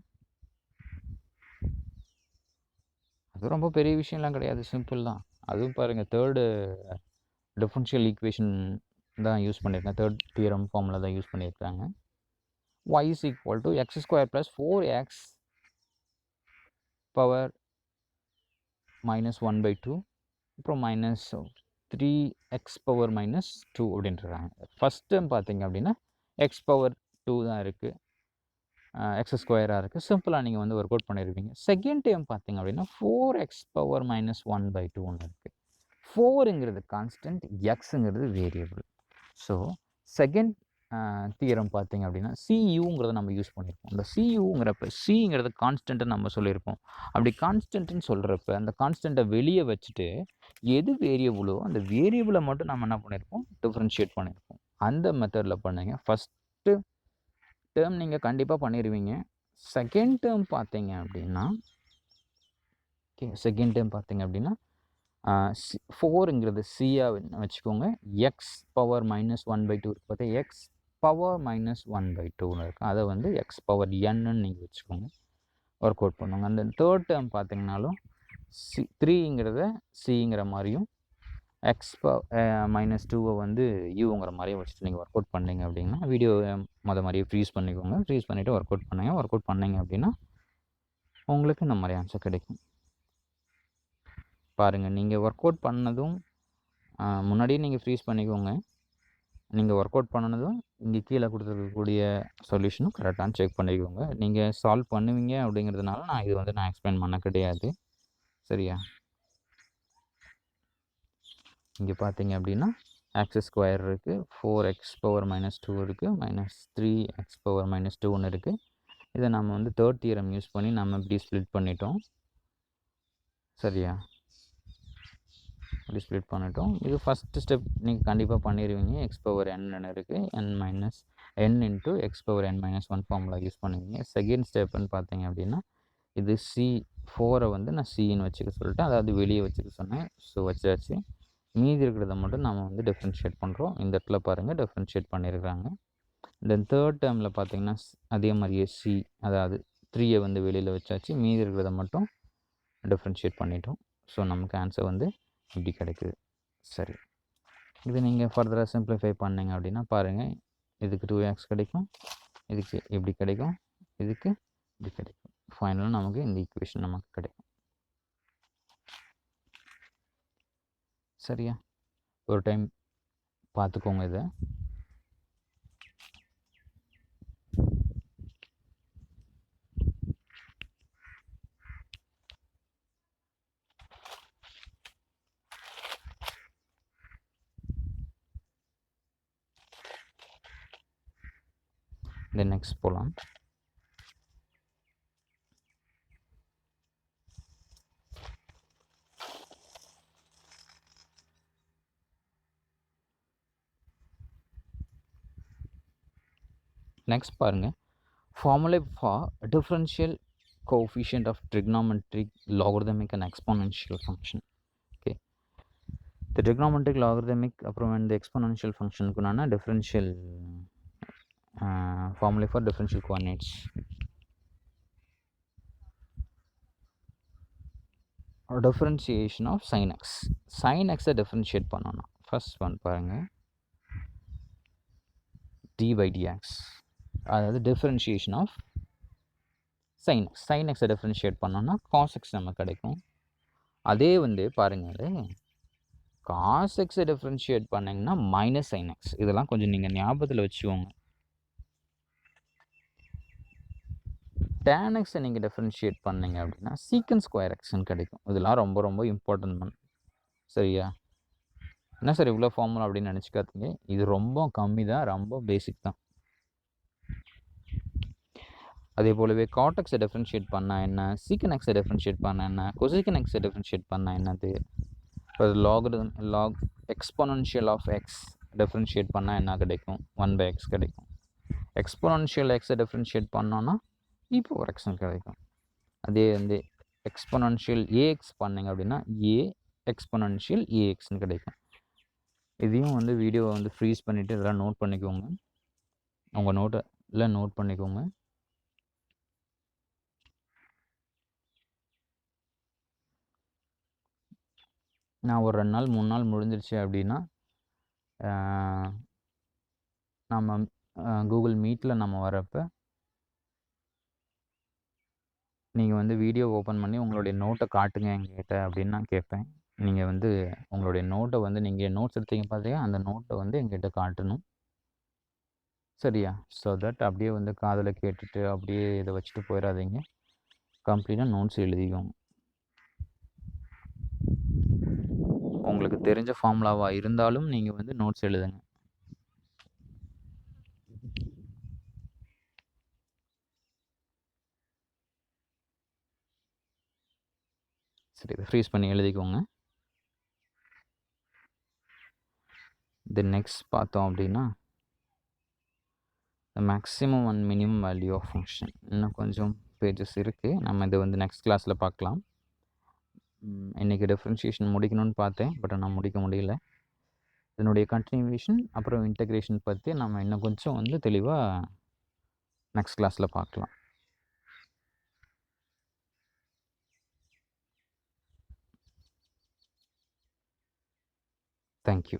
அது ரொம்ப பெரிய விஷயம்லாம் கிடையாது, சிம்பிள் தான். அதுவும் பாருங்கள், தேர்டு டிஃபரன்ஷியல் ஈக்குவேஷன் தான் யூஸ் பண்ணியிருக்கேன். தேர்ட் தியரம் ஃபார்மில் தான் யூஸ் பண்ணியிருக்காங்க. y is equal to x square plus 4x power minus 1/2 அப்புறம் மைனஸ் 3x பவர் மைனஸ் 2 அப்படின்றாங்க. ஃபஸ்ட் டைம் பார்த்தீங்க அப்படின்னா எக்ஸ் பவர் 2 தான் இருக்குது, எக்ஸ் ஸ்கொயராக இருக்குது. சிம்பிளாக நீங்கள் வந்து ஒர்க் அவுட் பண்ணியிருப்பீங்க. செகண்ட் டைம் பார்த்தீங்க அப்படின்னா 4x பவர் மைனஸ் 1/2 ஒன்று இருக்குது. 4ங்கிறது கான்ஸ்டன்ட், எக்ஸுங்கிறது வேரியபிள். ஸோ செகண்ட் தியரம் பார்த்தீங்க அப்படின்னா சியூங்கிறத நம்ம யூஸ் பண்ணியிருப்போம். அந்த சியூங்கிறப்ப சிங்கிறது கான்ஸ்டன்ட்டை நம்ம சொல்லியிருப்போம். அப்படி கான்ஸ்டன்ட்னு சொல்கிறப்ப அந்த கான்ஸ்டன்ட்டை வெளியே வச்சுட்டு எது வேரியபிளோ அந்த வேரியபிளை மட்டும் நம்ம என்ன பண்ணியிருப்போம், டிஃப்ரென்ஷியேட் பண்ணியிருப்போம். அந்த மெத்தடில் பண்ணுங்க. ஃபஸ்ட்டு டேர்ம் நீங்கள் கண்டிப்பாக பண்ணிடுவீங்க. செகண்ட் டேர்ம் பார்த்தீங்க அப்படின்னா செகண்ட் டேர்ம் பார்த்தீங்க அப்படின்னா 4ங்கிறது சியாக வச்சுக்கோங்க. எக்ஸ் பவர் மைனஸ் 1/2 இருக்குது பார்த்தா எக்ஸ் பவர் மைனஸ் 1/2ன்னு இருக்குது. அதை வந்து எக்ஸ் பவர் என்னு நீங்கள் வச்சுக்கோங்க. ஒர்க் அவுட் பண்ணுங்க. அந்த தேர்ட் டேர்ம் பார்த்தீங்கன்னாலும் 3ங்கிறத சிங்கிற மாதிரியும் எக்ஸ் மைனஸ் 2வை வந்து யூங்கிற மாதிரியும் வச்சுட்டு நீங்கள் ஒர்க் அவுட் பண்ணிங்க அப்படின்னா வீடியோ மாதிரியே ஃப்ரீஸ் பண்ணிக்கோங்க. ஃப்ரீஸ் பண்ணிவிட்டு ஒர்க் அவுட் பண்ணுங்க. ஒர்க் அவுட் பண்ணிங்க அப்படின்னா உங்களுக்கு இந்த மாதிரி ஆன்சர் கிடைக்கும். பாருங்கள், நீங்கள் ஒர்க் அவுட் பண்ணதும் முன்னாடியே நீங்கள் ஃப்ரீஸ் பண்ணிக்கோங்க. நீங்கள் ஒர்க் அவுட் பண்ணதும் இங்கே கீழே கொடுத்துருக்கக்கூடிய சொல்யூஷனும் கரெக்டானு செக் பண்ணிக்கோங்க. நீங்கள் சால்வ் பண்ணுவீங்க அப்படிங்கிறதுனால இது வந்து நான் எக்ஸ்பிளைன் பண்ண கிடையாது. சரியா? இங்கே பார்த்தீங்க அப்படின்னா எக்ஸ் ஸ்கொயர் இருக்குது, 4x பவர் மைனஸ் 2 இருக்குது, மைனஸ் 3x பவர் மைனஸ் 2 ஒன்று இருக்குது. இதை நம்ம வந்து தேர்ட் தியரம் யூஸ் பண்ணி நம்ம இப்படி ஸ்ப்ளிட் பண்ணிட்டோம். சரியா? இப்படி ஸ்ப்ளிட் பண்ணிட்டோம். இது ஃபஸ்ட்டு ஸ்டெப் நீங்கள் கண்டிப்பாக பண்ணிடுவீங்க. எக்ஸ் பவர் என்னு இருக்குது, n into X power n minus 1 formula use பண்ணுவீங்க. செகண்ட் ஸ்டெப்புன்னு பார்த்தீங்க அப்படின்னா இது C4 வந்து நான் சின்னு வச்சுக்க சொல்லிட்டேன், அதாவது வெளியே வச்சுக்க சொன்னேன். ஸோ வச்சாச்சு. மீதி இருக்கிறத மட்டும் நம்ம வந்து டிஃப்ரென்ஷியேட் பண்ணுறோம். இந்த இடத்துல பாருங்கள் டிஃப்ரென்ஷியேட் பண்ணியிருக்கிறாங்க. தென் தேர்ட் டேர்மில் பார்த்தீங்கன்னா அதே மாதிரியே அதாவது 3யை வந்து வெளியில் வச்சாச்சு. மீதி இருக்கிறத மட்டும் டிஃப்ரென்ஷியேட் பண்ணிட்டோம். ஸோ நமக்கு ஆன்சர் வந்து இப்படி கிடைக்குது. சரி, இது நீங்கள் ஃபர்தராக சிம்பிளிஃபை பண்ணிங்க அப்படின்னா பாருங்கள், இதுக்கு 2x கிடைக்கும், இதுக்கு இப்படி கிடைக்கும், இதுக்கு இப்படி கிடைக்கும். ஃபைனலாக நமக்கு இந்த ஈக்குவேஷன் நமக்கு கிடைக்கும். சரியா? ஒரு டைம் பார்த்துக்கோங்க இதை. தென் நெக்ஸ்ட் போகலாம். நெக்ஸ்ட் பாருங்கள், formula for differential coefficient of trigonometric, logarithmic and exponential function. Okay, the trigonometric, logarithmic அப்புறம் இந்த exponential functionக்குனான differential formula for differential coordinates. Differentiation of sin x. sin x differentiate பண்ணணும். first one பாருங்கள், d by dx, அதாவது differentiation of sin x. sin x differentiate பண்ணோன்னா cos x நமக்கு கிடைக்கும். அதே வந்து பாருங்கள், cos x differentiate பண்ணிங்கன்னா மைனஸ் sin x. இதெல்லாம் கொஞ்சம் நீங்கள் ஞாபகத்தில் வச்சுக்கோங்க. tan x நீங்கள் டிஃப்ரென்ஷியேட் பண்ணிங்க அப்படின்னா சீக்கன் ஸ்கொயர் எக்ஸ்ன்னு கிடைக்கும். இதெல்லாம் ரொம்ப ரொம்ப இம்பார்ட்டன்ட் பண்ண. சரியா? என்ன சார் இவ்வளோ ஃபார்முலா அப்படின்னு நினச்சிக்காதீங்க, இது ரொம்ப கம்மி தான், ரொம்ப பேசிக் தான். அதே போலவே cot x டிஃப்ரென்ஷியேட் பண்ணால் என்ன, சீக்கன் x டிஃப்ரென்ஷியேட் பண்ணால் என்ன, கொசிக்கன் x டிஃப்ரென்ஷியேட் பண்ணால் என்னது, இப்போ log exponential of x differentiate பண்ணால் என்ன கிடைக்கும், 1/x கிடைக்கும். எக்ஸ்பொனன்ஷியல் எக்ஸை டிஃப்ரென்ஷியேட் பண்ணோன்னா e பவர் x கிடைக்கும். அதே வந்து எக்ஸ்பொனன்ஷியல் ஏஎக்ஸ் பண்ணிங்க அப்படின்னா ஏ எக்ஸ்பொனன்ஷியல் ஏஎக்ஸ்ன்னு கிடைக்கும். இதையும் வந்து வீடியோவை வந்து ஃப்ரீஸ் பண்ணிவிட்டு இதெல்லாம் நோட் பண்ணிக்கோங்க. உங்கள் நோட்டில் நோட் பண்ணிக்கோங்க. நான் ஒரு 2 நாள் 3 நாள் முடிஞ்சிருச்சு அப்படின்னா நம்ம கூகுள் மீட்டில் நம்ம வரப்போ நீங்கள் வந்து வீடியோ ஓப்பன் பண்ணி உங்களுடைய நோட்டை காட்டுங்க எங்ககிட்ட அப்படின்னு நான் கேட்பேன். நீங்கள் வந்து உங்களுடைய நோட்டை வந்து நீங்கள் நோட்ஸ் எடுத்தீங்க பார்த்தீங்க, அந்த நோட்டை வந்து எங்ககிட்ட காட்டணும். சரியா? ஸோ தட் அப்படியே வந்து காதில் கேட்டுட்டு அப்படியே இதை வச்சுட்டு போயிடாதீங்க. கம்ப்ளீட்டாக நோட்ஸ் எழுதிக்கோங்க. உங்களுக்கு தெரிஞ்ச ஃபார்முலாவாக இருந்தாலும் நீங்கள் வந்து நோட்ஸ் எழுதுங்க. சரி, இதை ஃப்ரீஸ் பண்ணி எழுதிக்கோங்க. இது நெக்ஸ்ட் பார்த்தோம் அப்படின்னா maximum and minimum value of function. இன்னும் கொஞ்சம் பேஜஸ் இருக்குது, நம்ம இதை வந்து நெக்ஸ்ட் கிளாஸில் பார்க்கலாம். இன்றைக்கி டிஃப்ரென்ஷியேஷன் முடிக்கணும்னு பார்த்தேன், பட் நான் முடிக்க முடியல. இதனுடைய கண்டினியூவேஷன் அப்புறம் இன்டகிரேஷன் பற்றி நம்ம இன்னும் கொஞ்சம் வந்து தெளிவாக நெக்ஸ்ட் கிளாஸில் பார்க்கலாம். தேங்க்யூ.